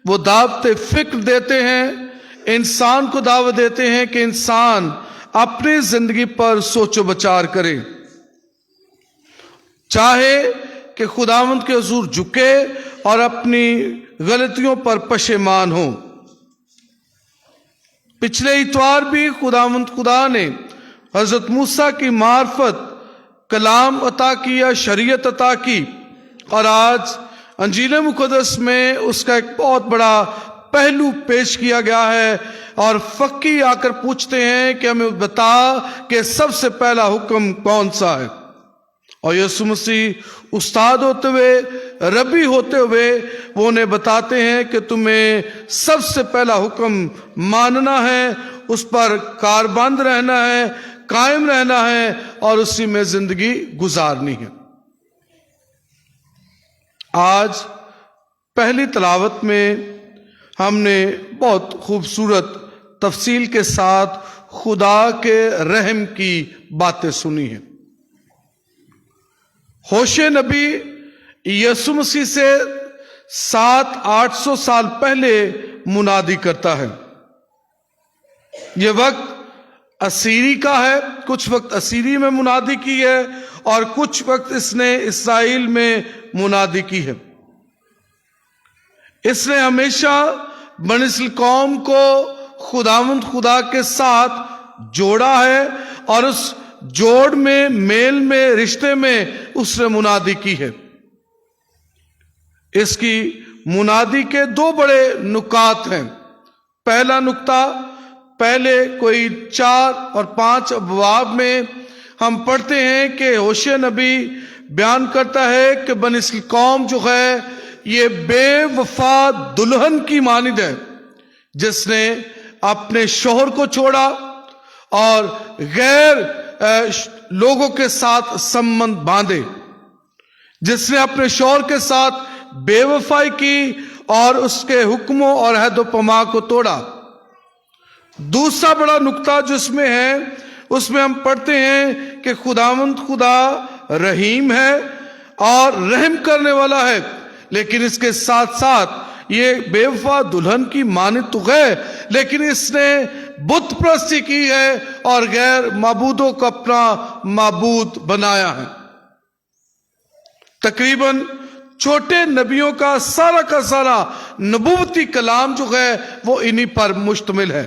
वो दावत फिक्र देते हैं, इंसान को दावत देते हैं कि इंसान अपनी जिंदगी पर सोचो विचार करे, चाहे कि खुदावंद के हुजूर झुके और अपनी गलतियों पर पशेमान हो। पिछले इतवार भी खुदावंद खुदा ने हजरत मूसा की मार्फत कलाम अता किया, शरीयत अता की, और आज अंजील मुक़द्दस में उसका एक बहुत बड़ा पहलू पेश किया गया है। और फकी आकर पूछते हैं कि हमें बता कि सबसे पहला हुक्म कौन सा है। और यीशु मसीह उस्ताद होते हुए, रबी होते हुए, वो उन्हें बताते हैं कि तुम्हें सबसे पहला हुक्म मानना है, उस पर कारबंद रहना है, कायम रहना है और उसी में जिंदगी गुजारनी है। आज पहली तलावत में हमने बहुत खूबसूरत तफसील के साथ खुदा के रहम की बातें सुनी हैं। होशे नबी यसु मसीह से 700-800 साल पहले मुनादी करता है। यह वक्त असीरी का है, कुछ वक्त असीरी में मुनादी की है और कुछ वक्त इसने इसराइल में मुनादी की है। इसने हमेशा बनी इस्राएल कौम को खुदावंद खुदा के साथ जोड़ा है और उस जोड़ में, मेल में, रिश्ते में उसने मुनादी की है। इसकी मुनादी के दो बड़े नुकात हैं। पहला नुक्ता, पहले कोई 4 और 5 अबवाब में हम पढ़ते हैं कि होशे नबी बयान करता है कि बनी इस्राएल कौम जो है ये बेवफा दुल्हन की मानिद है, जिसने अपने शौहर को छोड़ा और गैर लोगों के साथ संबंध बांधे, जिसने अपने शौहर के साथ बेवफाई की और उसके हुक्मों और अहद पमा को तोड़ा। दूसरा बड़ा नुक्ता जिसमें है, उसमें हम पढ़ते हैं कि खुदावंद खुदा रहीम है और रहम करने वाला है, लेकिन इसके साथ साथ ये बेवफा दुल्हन की मानिद तो है, लेकिन इसने बुत परस्ती की है और गैर माबूदों को अपना माबूद बनाया है। तकरीबन छोटे नबियों का सारा नबूवती कलाम जो है वो इन्हीं पर मुश्तमिल है।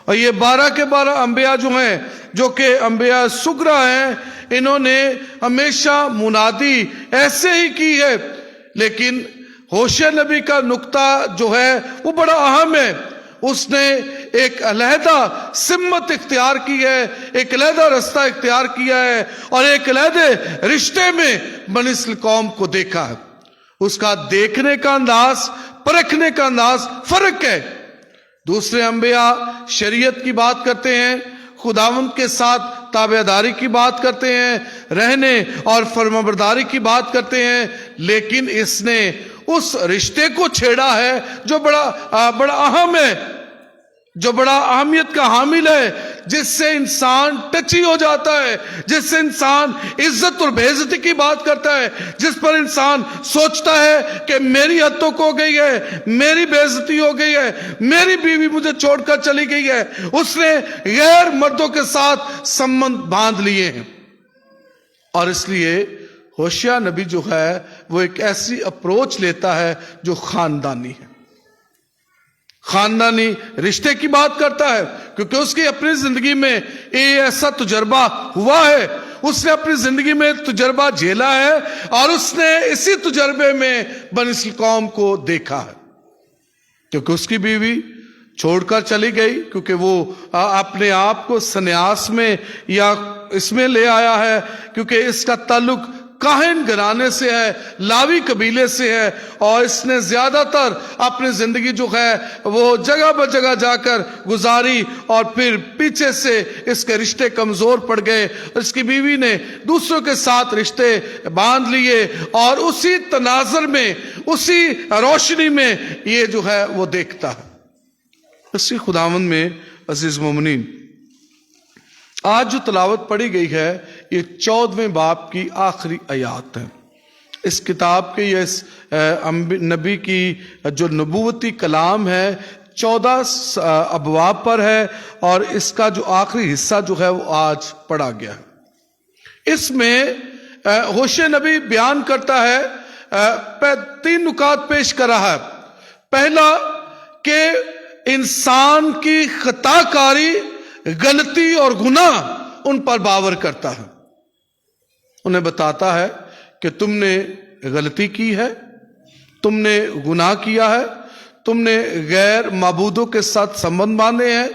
और ये 12 के 12 अंबिया जो हैं, जो कि अंबिया सुगरा हैं, इन्होंने हमेशा मुनादी ऐसे ही की है। लेकिन होशे नबी का नुक्ता जो है वो बड़ा अहम है। उसने एक अलहदा सिम्मत इख्तियार की है, एक अलहदा रास्ता इख्तियार किया है और एक अलहदे रिश्ते में बनी इस्राएल कौम को देखा है। उसका देखने का अंदाज, परखने का अंदाज फर्क है। दूसरे अंबिया शरीयत की बात करते हैं, खुदावंद के साथ ताबेदारी की बात करते हैं, रहने और फरमाबरदारी की बात करते हैं, लेकिन इसने उस रिश्ते को छेड़ा है जो बड़ा अहम है, जो बड़ा अहमियत का हामिल है, जिससे इंसान टची हो जाता है, जिससे इंसान इज्जत और बेइज्जती की बात करता है, जिस पर इंसान सोचता है कि मेरी हद तक हो गई है, मेरी बेइज्जती हो गई है, मेरी बीवी मुझे छोड़कर चली गई है। उसने गैर मर्दों के साथ संबंध बांध लिए हैं और इसलिए होशिया नबी जो है वो एक ऐसी अप्रोच लेता है जो खानदानी है, खानदानी रिश्ते की बात करता है, क्योंकि उसकी अपनी जिंदगी में ये ऐसा तजुर्बा हुआ है, उसने अपनी जिंदगी में तजुर्बा झेला है और उसने इसी तजुर्बे में बनी इस्राएल कौम को देखा है। क्योंकि उसकी बीवी छोड़कर चली गई, क्योंकि वो अपने आप को सन्यास में या इसमें ले आया है, क्योंकि इसका ताल्लुक काहिन घराने से है, लावी कबीले से है और इसने ज्यादातर अपनी जिंदगी जो है वो जगह ब जगह जाकर गुजारी और फिर पीछे से इसके रिश्ते कमजोर पड़ गए। इसकी बीवी ने दूसरों के साथ रिश्ते बांध लिए और उसी तनाजर में, उसी रोशनी में ये जो है वो देखता है। इसी खुदावंद में अजीज मोमिनीन, आज जो तलावत पढ़ी गई है ये 14वें बाब की आखिरी आयत है। इस किताब के ये नबी की जो नबूवती कलाम है 14 अबवाब पर है और इसका जो आखिरी हिस्सा जो है वो आज पढ़ा गया है। इसमें होशे नबी बयान करता है, 3 नुकात पेश कर रहा है। पहला कि इंसान की खताकारी, गलती और गुनाह उन पर बावर करता है। उन्हें बताता है कि तुमने गलती की है, तुमने गुनाह किया है, तुमने गैर माबूदों के साथ संबंध बांधे हैं,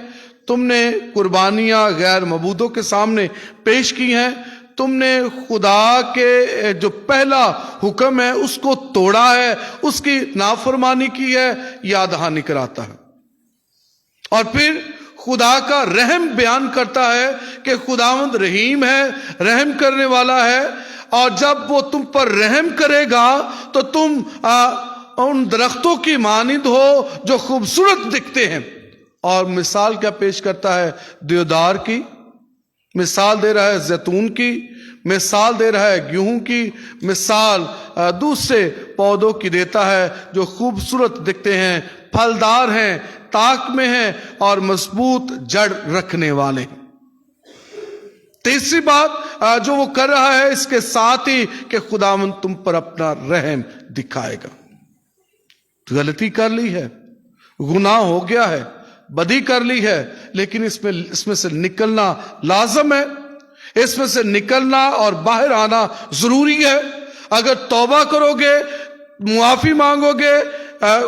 तुमने कुर्बानियां गैर माबूदों के सामने पेश की हैं, तुमने खुदा के जो पहला हुक्म है उसको तोड़ा है, उसकी नाफरमानी की है, याद दहानी कराता है। और फिर खुदा का रहम बयान करता है कि खुदावंद रहीम है, रहम करने वाला है और जब वो तुम पर रहम करेगा तो तुम उन दरख्तों की मानिंद हो जो खूबसूरत दिखते हैं। और मिसाल क्या पेश करता है? देवदार की मिसाल दे रहा है, जैतून की मिसाल दे रहा है, गेहूं की मिसाल दूसरे पौधों की देता है जो खूबसूरत दिखते हैं, फलदार हैं, ताक में हैं और मजबूत जड़ रखने वाले हैं। तीसरी बात जो वो कर रहा है इसके साथ ही कि खुदावंद तुम पर अपना रहम दिखाएगा। गलती कर ली है, गुनाह हो गया है, बदी कर ली है, लेकिन इसमें से निकलना लाजम है, इसमें से निकलना और बाहर आना जरूरी है। अगर तौबा करोगे, मुआफी मांगोगे,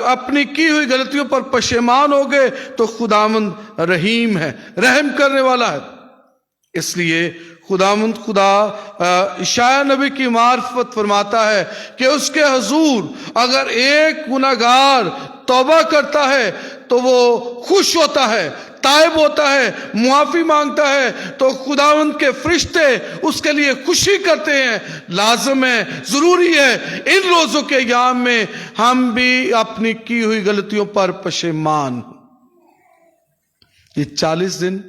अपनी की हुई गलतियों पर पशेमान होगे तो खुदावंद रहीम है, रहम करने वाला है। इसलिए खुदावंद खुदा इशाया नबी की मार्फत फरमाता है कि उसके हुजूर अगर एक गुनाहगार तौबा करता है तो वो खुश होता है, ताइब होता है, मुआफी मांगता है तो खुदावंद के फरिश्ते उसके लिए खुशी करते हैं। लाजम है, जरूरी है इन रोजों के अय्याम में हम भी अपनी की हुई गलतियों पर पशेमान। ये 40 दिन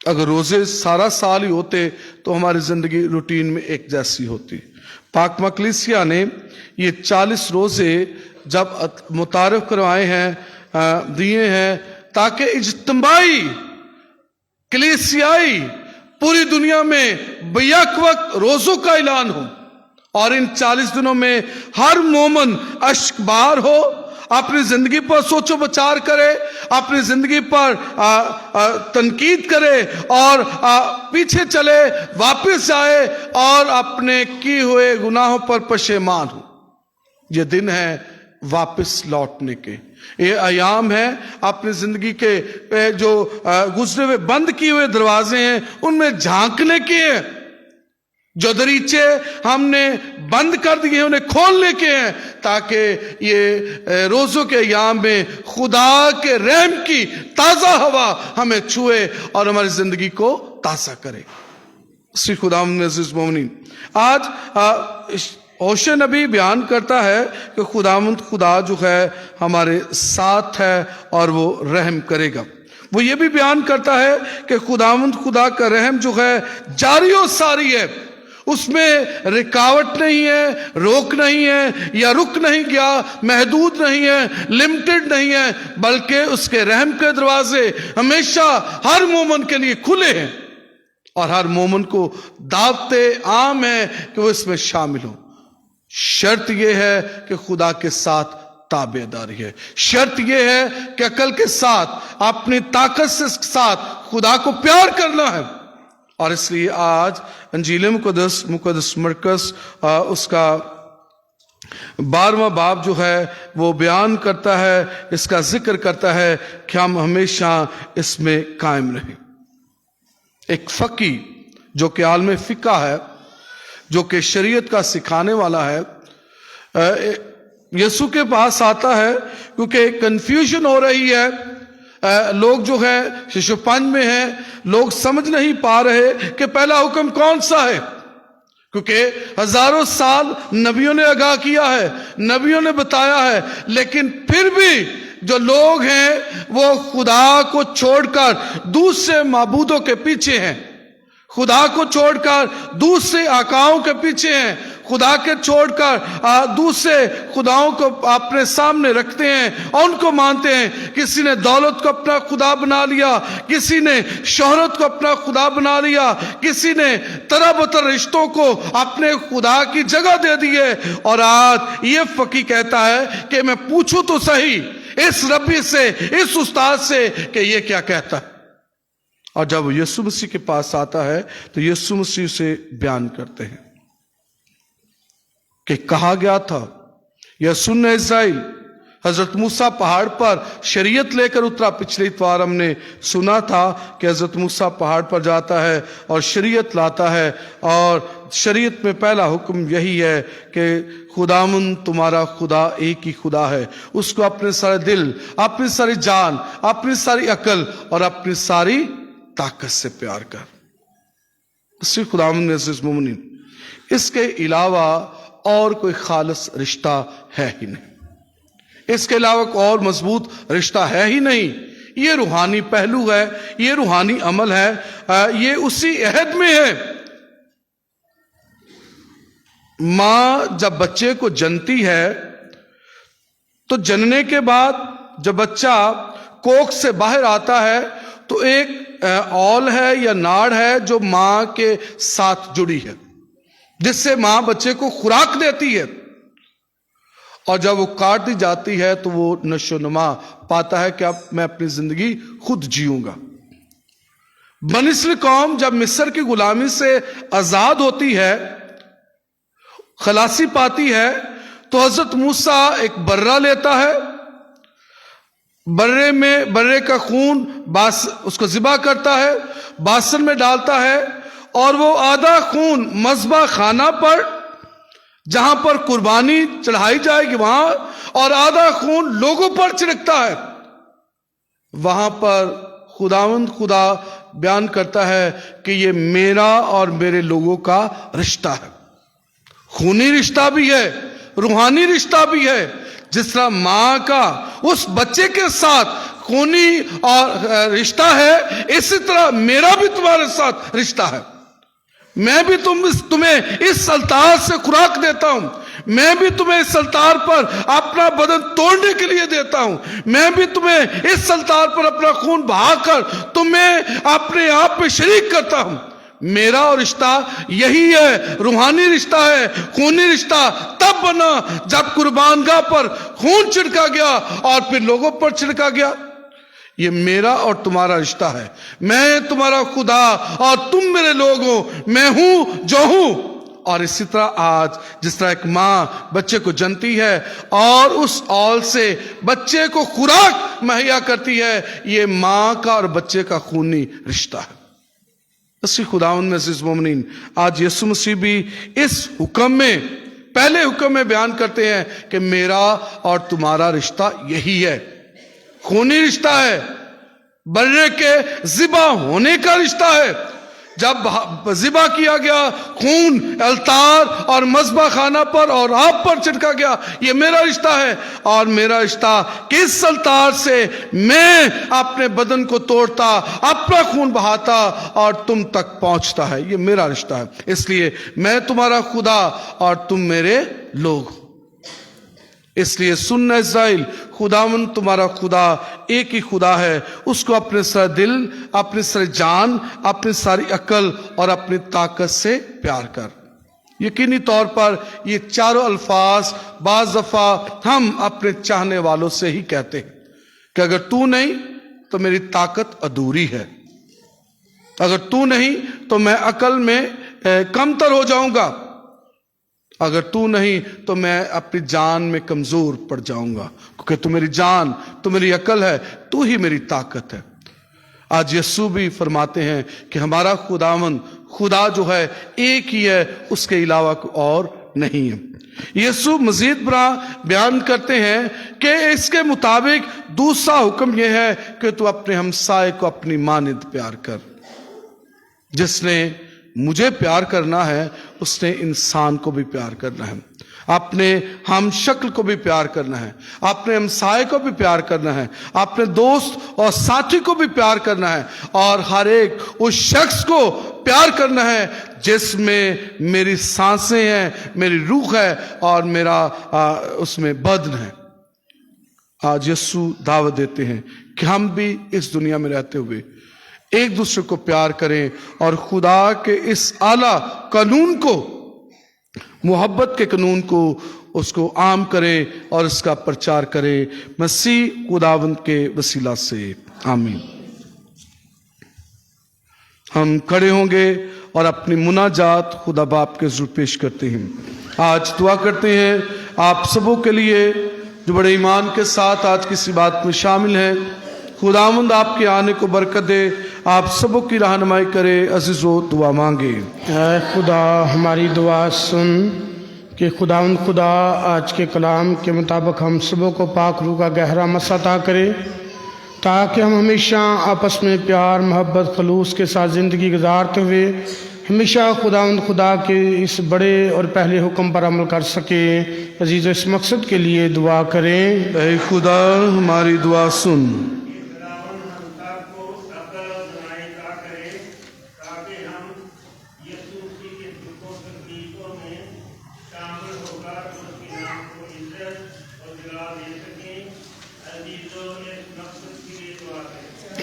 अगर रोजे सारा साल ही होते तो हमारी जिंदगी रूटीन में एक जैसी होती। पाक मकलीसिया ने ये 40 रोजे जब मुतारफ करवाए हैं, दिए हैं, ताकि इज्तिमाई कलीसियाई पूरी दुनिया में बैक वक्त रोजों का ऐलान हो और इन 40 दिनों में हर मोमन अश्कबार हो, अपनी जिंदगी पर सोचो विचार करे, अपनी जिंदगी पर तनकीद करे और पीछे चले, वापस जाए और अपने किए हुए गुनाहों पर पशेमान हो। ये दिन है वापस लौटने के, ये अयाम है अपनी जिंदगी के जो गुजरे हुए बंद किए हुए दरवाजे हैं उनमें झांकने के हैं। जो दरीचे हमने बंद कर दिए उन्हें खोलने के हैं ताकि ये रोजों के अय्याम में खुदा के रहम की ताजा हवा हमें छुए और हमारी जिंदगी को ताजा करे। श्री खुदा अज़ीज़ मोमिनीन, आज होशे नबी बयान करता है कि खुदावंद खुदा जो है हमारे साथ है और वो रहम करेगा। वो ये भी बयान करता है कि खुदावंद खुदा का रहम जो है जारी और सारी है, उसमें रुकावट नहीं है, रोक नहीं है या रुक नहीं गया, महदूद नहीं है, लिमिटेड नहीं है, बल्कि उसके रहम के दरवाजे हमेशा हर मोमन के लिए खुले हैं और हर मोमन को दावते आम है कि वो इसमें शामिल हो। शर्त यह है कि खुदा के साथ ताबेदारी है, शर्त यह है कि अकल के साथ, अपनी ताकत से साथ खुदा को प्यार करना है। और इसलिए आज अंजील मुकद्दस मरकस उसका 12वां बाब जो है वो बयान करता है, इसका जिक्र करता है कि हम हमेशा इसमें कायम रहें। एक फकी जो कि आलम फिका है, जो कि शरीयत का सिखाने वाला है, यीशु के पास आता है क्योंकि कंफ्यूजन हो रही है। लोग जो है शिशुपंज में हैं, लोग समझ नहीं पा रहे कि पहला हुक्म कौन सा है, क्योंकि हजारों साल नबियों ने आगाह किया है, नबियों ने बताया है, लेकिन फिर भी जो लोग हैं वो खुदा को छोड़कर दूसरे माबूदों के पीछे हैं, खुदा को छोड़कर दूसरे आकाओं के पीछे हैं, खुदा के छोड़कर दूसरे खुदाओं को अपने सामने रखते हैं और उनको मानते हैं। किसी ने दौलत को अपना खुदा बना लिया, किसी ने शोहरत को अपना खुदा बना लिया, किसी ने तरह बतर रिश्तों को अपने खुदा की जगह दे दी है। और आज ये फकी कहता है कि मैं पूछूं तो सही इस रब्बी से, इस उस्ताद से कि ये क्या कहता है। और जब यीशु मसीह के पास आता है तो यीशु मसीह से बयान करते हैं कि कहा गया था, यह सुन इस्राएल, हजरत मूसा पहाड़ पर शरीयत लेकर उतरा। पिछले इतवार हमने सुना था कि हजरत मूसा पहाड़ पर जाता है और शरीयत लाता है, और शरीयत में पहला हुक्म यही है कि खुदावंद तुम्हारा खुदा एक ही खुदा है, उसको अपने सारे दिल, अपनी सारी जान, अपनी सारी अकल और अपनी सारी ताकत से प्यार कर। श्री खुदावंद अज़ीज़ मोमिनीन, इसके अलावा और कोई खालिस रिश्ता है ही नहीं। इसके अलावा कोई और मजबूत रिश्ता है ही नहीं। ये रूहानी पहलू है, ये रूहानी अमल है, ये उसी अहद में है। मां जब बच्चे को जनती है तो जनने के बाद जब बच्चा कोख से बाहर आता है तो एक औल है या नाड़ है जो मां के साथ जुड़ी है, जिससे मां बच्चे को खुराक देती है। और जब वो काट दी जाती है तो वो नशोनुमा पाता है कि अब मैं अपनी जिंदगी खुद जीऊंगा। बनी इस्राईल कौम जब मिस्र की गुलामी से आजाद होती है, खलासी पाती है, तो हजरत मूसा एक बर्रा लेता है, बर्रे का खून उसको ज़िबा करता है, बासन में डालता है, और वो आधा खून मज़बा खाना पर जहां पर कुर्बानी चढ़ाई जाएगी वहां, और आधा खून लोगों पर छिड़कता है। वहां पर खुदा बयान करता है कि ये मेरा और मेरे लोगों का रिश्ता है। खूनी रिश्ता भी है, रूहानी रिश्ता भी है। जिस तरह मां का उस बच्चे के साथ खूनी और रिश्ता है, इसी तरह मेरा भी तुम्हारे साथ रिश्ता है। मैं भी तुम्हें इस अल्तार से खुराक देता हूं, मैं भी तुम्हें इस अल्तार पर अपना बदन तोड़ने के लिए देता हूं, मैं भी तुम्हें इस अल्तार पर अपना खून बहाकर तुम्हें अपने आप में शरीक करता हूं। मेरा और रिश्ता यही है, रूहानी रिश्ता है। खूनी रिश्ता तब बना जब कुर्बानगाह पर खून छिड़का गया और फिर लोगों पर छिड़का गया। ये मेरा और तुम्हारा रिश्ता है। मैं तुम्हारा खुदा और तुम मेरे लोग हो, मैं हूं जो हूं। और इसी तरह आज जिस तरह एक मां बच्चे को जनती है और उस औल से बच्चे को खुराक मुहैया करती है, ये मां का और बच्चे का खूनी रिश्ता है। इसी खुदावंद में अज़ीज़ मोमिनीन, आज यीशु मसीह भी इस हुक्म में, पहले हुक्म में बयान करते हैं कि मेरा और तुम्हारा रिश्ता यही है। खूनी रिश्ता है, बर्रे के ज़िबा होने का रिश्ता है। जब ज़िबा किया गया, खून अल्तार और मज़बा खाना पर और आप पर छिड़का गया, ये मेरा रिश्ता है। और मेरा रिश्ता किस अल्तार से मैं अपने बदन को तोड़ता, अपना खून बहाता और तुम तक पहुंचता है, ये मेरा रिश्ता है। इसलिए मैं तुम्हारा खुदा और तुम मेरे लोग। इसलिए सुन इस्राएल, खुदावन तुम्हारा खुदा एक ही खुदा है। उसको अपने सारे दिल, अपनी सारी जान, अपनी सारी अकल और अपनी ताकत से प्यार कर। यकीनी तौर पर ये चारों अल्फाज बाज़ दफा हम अपने चाहने वालों से ही कहते हैं कि अगर तू नहीं तो मेरी ताकत अधूरी है, अगर तू नहीं तो मैं अकल में कमतर हो जाऊंगा, अगर तू नहीं तो मैं अपनी जान में कमजोर पड़ जाऊंगा, क्योंकि तू मेरी जान, तू मेरी अकल है, तू ही मेरी ताकत है। आज यीशु भी फरमाते हैं कि हमारा खुदावन खुदा जो है एक ही है, उसके अलावा कोई और नहीं है। यीशु मजीद बयान करते हैं कि इसके मुताबिक दूसरा हुक्म यह है कि तू अपने हमसाए को अपनी मानिंद प्यार कर। जिसने मुझे प्यार करना है उसने इंसान को भी प्यार करना है, अपने हम शक्ल को भी प्यार करना है, अपने हमसाए को भी प्यार करना है, अपने दोस्त और साथी को भी प्यार करना है, और हर एक उस शख्स को प्यार करना है जिसमें मेरी सांसें हैं, मेरी रूह है और मेरा उसमें बदन है। आज यीशु दावत देते हैं कि हम भी इस दुनिया में रहते हुए एक दूसरे को प्यार करें और खुदा के इस आला कानून को, मोहब्बत के कानून को, उसको आम करें और इसका प्रचार करें, मसीह खुदावंद के वसीला से, आमीन। हम खड़े होंगे और अपनी मुनाजात खुदा बाप के ज़रूर पेश करते हैं। आज दुआ करते हैं आप सबों के लिए जो बड़े ईमान के साथ आज किसी बात में शामिल हैं। खुदावंद आपके आने को बरकत दे, आप सबों की रहनुमाई करे। अज़ीज़ो दुआ मांगे। ऐ खुदा हमारी दुआ सुन कि खुदावंद खुदा आज के कलाम के मुताबिक हम सबों को पाक रूह का गहरा मसा अता करे, ताकि हम हमेशा आपस में प्यार, मोहब्बत, खलूस के साथ ज़िंदगी गुजारते हुए हमेशा खुदा के इस बड़े और पहले हुक्म पर अमल कर सके। अजीज़, इस मकसद के लिए दुआ करें। ऐ खुदा हमारी दुआ सुन।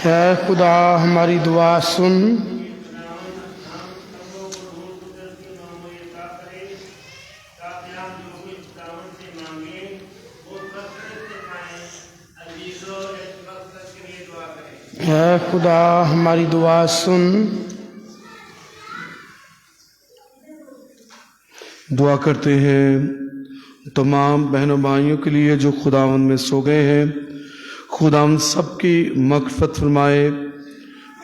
है खुदा हमारी दुआ सुन। है खुदा हमारी दुआ सुन। दुआ करते हैं तमाम बहनों भाइयों के लिए जो खुदावंद में सो गए हैं। खुदावंद सबकी मग़फ़िरत फरमाए।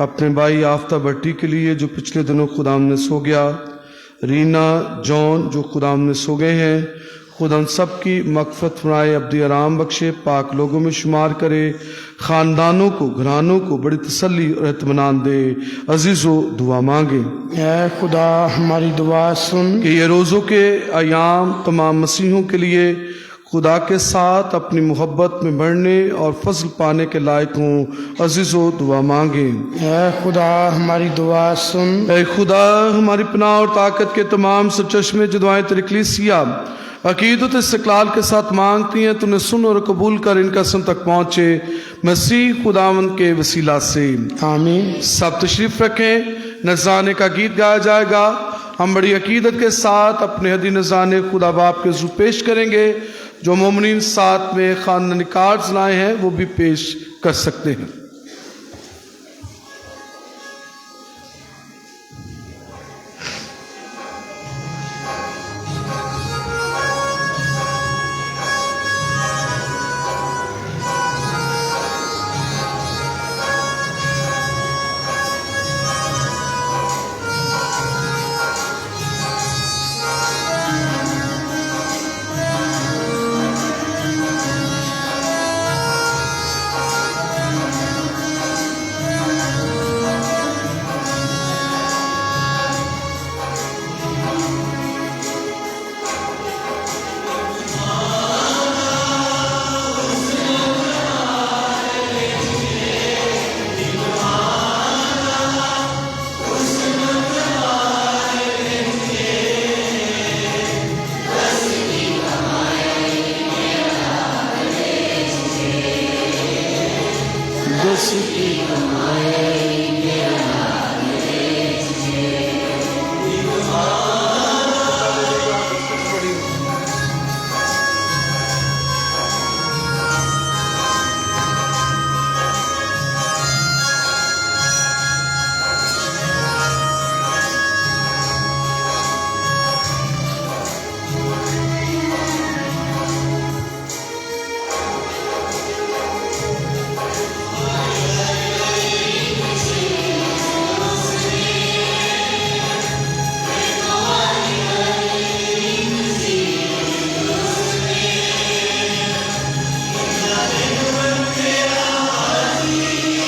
अपने भाई आफ्ता भट्टी के लिए जो पिछले दिनों खुदावंद में सो गया, रीना जॉन जो खुदावंद में सो गए हैं, खुदावंद सबकी मग़फ़िरत फरमाए, अब्दी आराम बख्शे, पाक लोगों में शुमार करे, ख़ानदानों को घरानों को बड़ी तसल्ली और इत्मीनान दे। अजीज़ों, दुआ मांगे। है खुदा हमारी दुआ सुन कि ये रोज़ों के अयाम तमाम मसीहों के लिए खुदा के साथ अपनी मोहब्बत में बढ़ने और फजल पाने के लायक हों। अजीज़ों, दुआ मांगे। है खुदा हमारी दुआ सुन। ऐ खुदा हमारी पनाह और ताकत के तमाम सरचश्मे जो दुआएं तेरी कलीसिया अकीदत इस्तिक़लाल के साथ मांगती हैं, तूने सुन और कबूल कर इनका सम तक पहुँचे मसीह खुदावंद के वसीला से, आमीन। सब तशरीफ़ रखें। नज़राने का गीत गाया जाएगा। हम बड़ी अकीदत के साथ अपने हदी नज़राने खुदा बाप के ज़ू पेश करेंगे। जो मोमिनीन साथ में ख़ानदानी कार्ड्स लाए हैं वो भी पेश कर सकते हैं।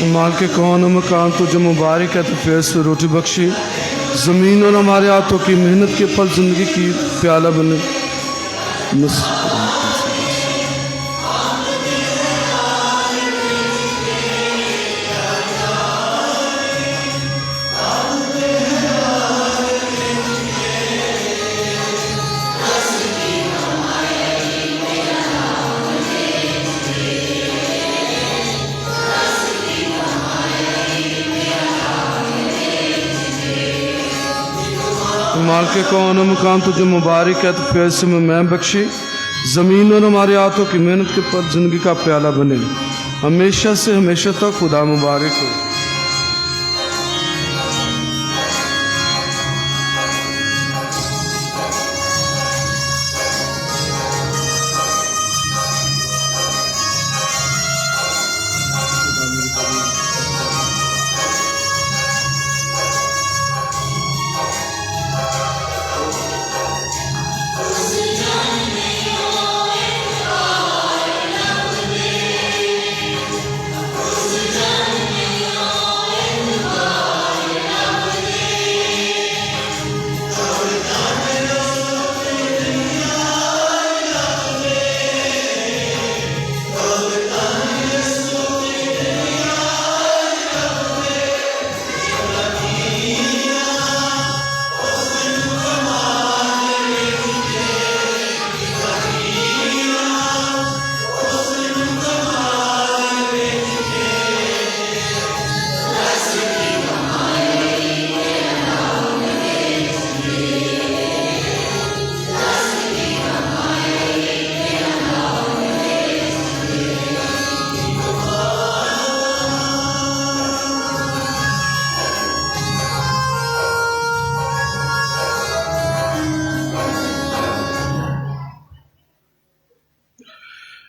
माल के कौन मकान तुझे मुबारक है, तो फिर से रोटी बख्शी। ज़मीन और हमारे हाथों की मेहनत के फल जिंदगी की प्याला बने। माल के कौन मकान तुझे मुबारक है, तो फिर से मैं बख्शी। ज़मीन और हमारे हाथों की मेहनत के फल जिंदगी का प्याला बने। हमेशा से हमेशा तक खुदा मुबारक हो।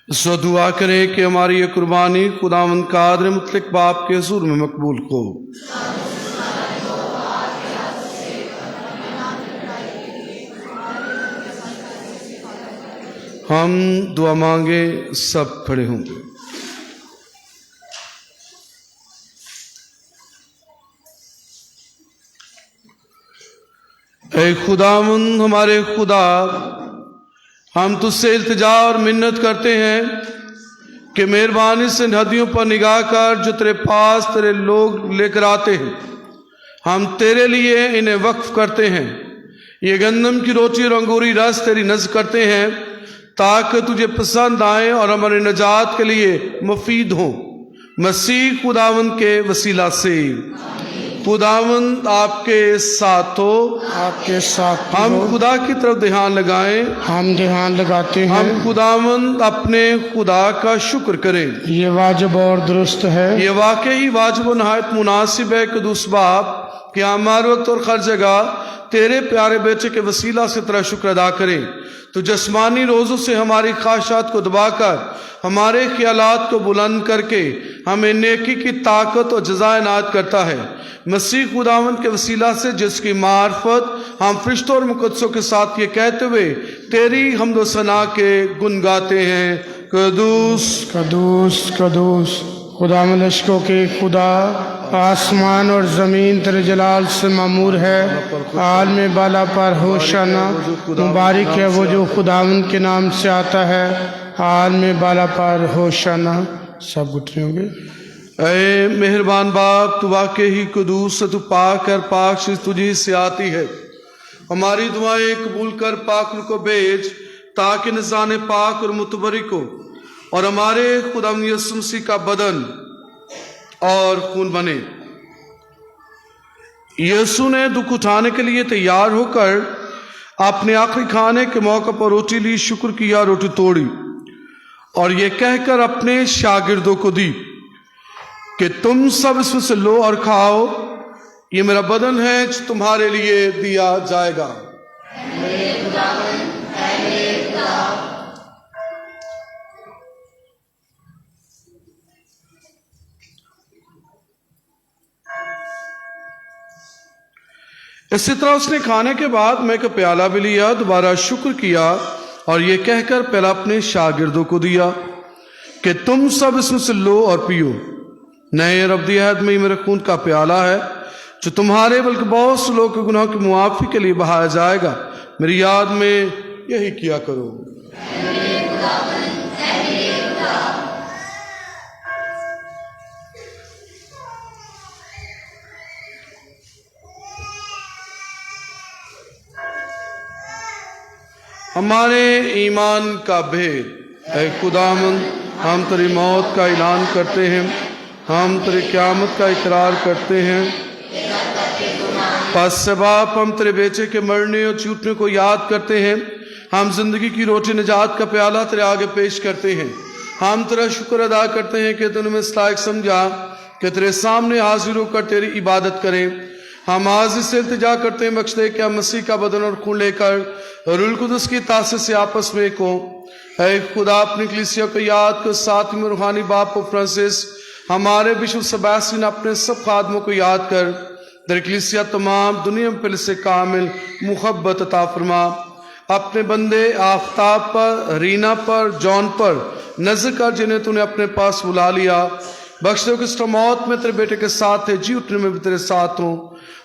सो दुआ करें कि हमारी ये कुर्बानी खुदावंद कादर मुतलक बाप के हुजूर में मकबूल हो। हम दुआ मांगे, सब खड़े होंगे। ऐ खुदावंद हमारे खुदा, हम तुझसे इल्तिजा और मिन्नत करते हैं कि मेहरबानी से नदियों पर निगाह कर जो तेरे पास तेरे लोग लेकर आते हैं, हम तेरे लिए इन्हें वक्फ करते हैं। ये गंदम की रोटी और अंगूरी रस तेरी नज़र करते हैं ताकि तुझे पसंद आए और हमारे नजात के लिए मुफीद हो। मसीह खुदावंद के वसीला से। खुदावंद आपके साथ हो, आपके साथ हम हो। खुदा की तरफ ध्यान लगाएं। हम ध्यान लगाते हैं। हम खुदावंद अपने खुदा का शुक्र करें। ये वाजिब और दुरुस्त है। ये वाकई वाजिब और नहायत मुनासिब है कि दुस बाप कि हमारे वक्त और हर जगह तेरे प्यारे बेटे के वसीला से तेरा शुक्र अदा करें। तो जस्मानी रोज़ों से हमारी ख्वाहिशात को दबाकर हमारे ख्यालात को बुलंद करके हमें नेकी की ताकत और जज़ा इनायत करता है। मसीह खुदावंद के वसीला से जिसकी मार्फत हम फरिश्तों और मुकद्दसों के साथ ये कहते हुए तेरी हम्द व सना के गुन गाते हैं, कदूस कदूस कदूस खुदावंद लश्कों के खुदा, आसमान और ज़मीन तेरे जलाल से मामूर है। आल में बाला पर होशाना, मुबारक है वो जो खुदावंद के नाम से आता है। आल में बाला पर होशाना। सब गुटरे होंगे। ऐ मेहरबान बाप, तू वाकई ही कदूस है, तू पाक और पाक चीज तुझी से आती है। हमारी दुआएं कबूल कर, पाक को भेज ताकि निज़ान पाक और मुतबरिक हो और हमारे खुदा यीशु मसीह का बदन और खून बने। यीशु ने दुख उठाने के लिए तैयार होकर अपने आखिरी खाने के मौके पर रोटी ली, शुक्र किया, रोटी तोड़ी और ये कहकर अपने शागिर्दों को दी कि तुम सब इसमें से लो और खाओ, ये मेरा बदन है जो तुम्हारे लिए दिया जाएगा। इसी तरह उसने खाने के बाद मैं का प्याला भी लिया, दोबारा शुक्र किया और ये कहकर प्याला अपने शागिर्दों को दिया कि तुम सब इसमें से लो और पियो। नए रब्दी अहद में मेरे खून का प्याला है जो तुम्हारे बल्कि बहुत से लोगों के गुनाहों की मुआफी के लिए बहाया जाएगा। मेरी याद में यही किया करो। हमारे ईमान का भेद, ऐ खुदावंद, हम तेरी मौत का ऐलान करते हैं, हम तेरी क़यामत का इकरार करते हैं। पस से बाप, हम तेरे बेटे के मरने और छूटने को याद करते हैं। हम जिंदगी की रोटी निजात का प्याला तेरे आगे पेश करते हैं। हम तेरा शुक्र अदा करते हैं कि तूने हमें इस लायक समझा कि तेरे सामने हाजिर होकर तेरी इबादत करें। हम आज इससे इल्तिजा करते हैं, बख्श दे कि हम मसीह का बदन और खून लेकर रूह कुदस की तासीर से आपस में एक हों। ऐ खुदा, अपनी कलीसिया को याद कर, साथ में रूहानी बाप फ्रांसिस, हमारे बिशप सेबास्टियन, अपने सब खादमों को याद कर। तेरी कलीसिया तमाम दुनिया में पहले से कामिल मुहब्बत अता फरमा। अपने बंदे आफ्ताब पर, रीना पर, जॉन पर नजर कर, जिन्हें तूने अपने पास बुला लिया। बख्श दो कि इस मौत में तेरे बेटे के साथ है, जी उठने में भी तेरे साथ हो।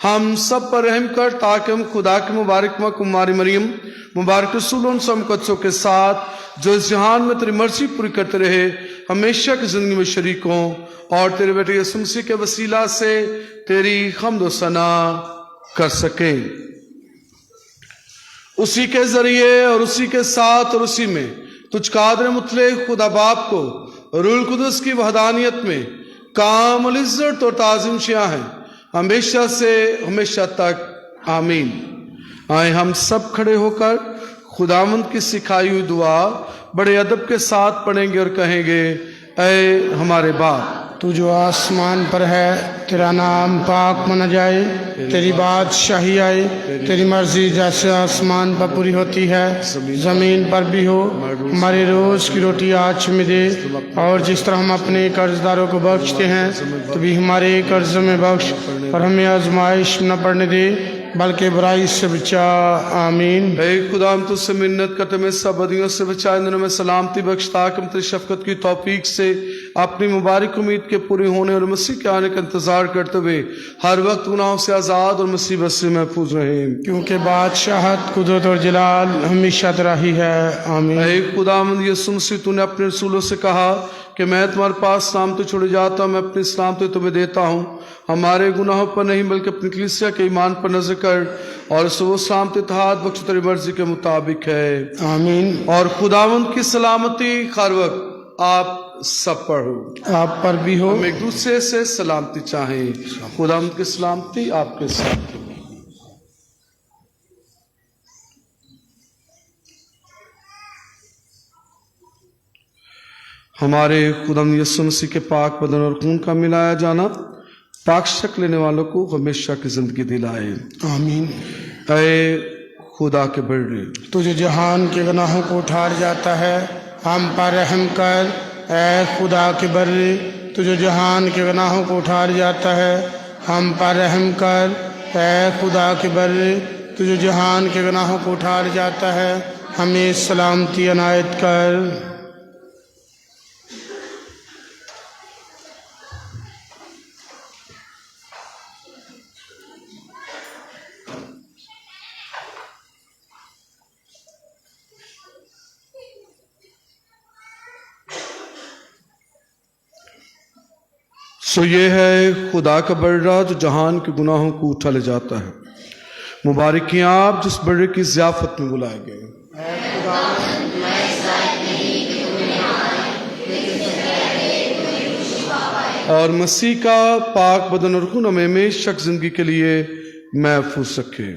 हम सब पर रहम कर ताकि हम खुदा के मुबारक माँ कुमारी मरियम, मुबारक रसूल उन सब मुकद्दसों के साथ जो इस जहान में तेरी मर्जी पूरी करते रहे, हमेशा की जिंदगी में शरीक हों और तेरे बेटे यीशु मसीह के वसीला से तेरी हम्द व सना कर सकें। उसी के जरिए और उसी के साथ और उसी में तुझ कादर मुतलक खुदा बाप को रूह कुदस की वहदानियत में कामिल इज्जत और ताज़ीम शिया है हमेशा से हमेशा तक। आमीन। आए हम सब खड़े होकर खुदावंद की सिखाई हुई दुआ बड़े अदब के साथ पढ़ेंगे और कहेंगे, ऐ हमारे बाप तू जो आसमान पर है, तेरा नाम पाक माना जाए, तेरी बादशाही आए, तेरी मर्जी जैसे आसमान पर पूरी होती है ज़मीन पर भी हो। हमारे रोज़ की रोटी आज हमें दे, और जिस तरह हम अपने कर्जदारों को बख्शते हैं तो भी हमारे कर्ज में बख्श, और हमें आजमाइश न पड़ने दे बल्कि बुराई से बचा। आमीन। ऐ खुदा हम तुझसे मिन्नत करते में सब बदियों से बचाए, दिनों में सलामती बख्श, ताकि हम तेरी शफकत की तौफीक से अपनी मुबारक उम्मीद के पूरे होने और मसीह के आने का इंतजार करते हुए हर वक्त गुनाहों से आज़ाद और मुसीबत से महफूज रहें, क्योंकि बादशाहत, कुदरत और जलाल हमेशा तेरा ही है। आमीन। ऐ खुदावंद यीशु मसीह, तूने अपने रसूलों से कहा कि मैं तुम्हारे पास सलामती छोड़ जाता हूँ, मैं अपनी सलामती तुम्हें देता हूँ। हमारे गुनाहों पर नहीं बल्कि अपनी कलीसिया के ईमान पर नजर कर, और सो वो सलामती इत्तेहाद बख्श तेरी मर्जी के मुताबिक है। आमीन। और खुदावंद की सलामती हर वक्त आप सब पर हो, आप पर भी हो। हम एक दूसरे से सलामती चाहें। खुदावंद की सलामती आपके साथ हो। हमारे खुदावंद यीशु मसीह के पाक बदन और खून का मिलाया जाना पाक शक लेने वालों को हमेशा की जिंदगी दिलाए। आमीन। ऐ खुदा के बड़े, तुझे जहान के गुनाहों को उठा जाता है, हम पर रहम कर। ऐ खुदा के बर्रे, तुझे जहान के गुनाहों को उठा जाता है, हम पर रहम कर। ऐ खुदा के बर्रे, तुझे जहान के गुनाहों को उठा जाता है, हमें सलामती अनायत कर। सो ये है खुदा का बर्रा जो जहान के गुनाहों को उठा ले जाता है। मुबारक हैं आप जिस बर्रे की ज़ियाफत में बुलाए गए। और मसीह का पाक बदन और खून हमें हमेशा जिंदगी के लिए महफूज रखे।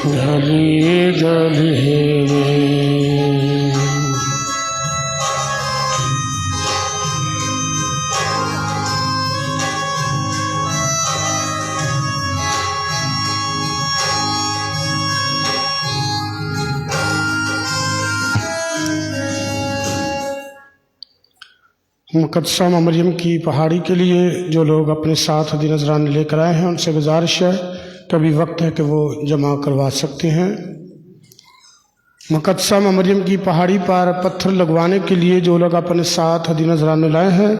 गलिए गलिए मुकद्दसा मरियम की पहाड़ी के लिए जो लोग अपने साथ हदी नजराने लेकर आए हैं उनसे गुजारिश है कि अभी वक्त है कि वो जमा करवा सकते हैं। मुकद्दसा मरियम की पहाड़ी पर पत्थर लगवाने के लिए जो लोग अपने साथ हदी नजराने लाए हैं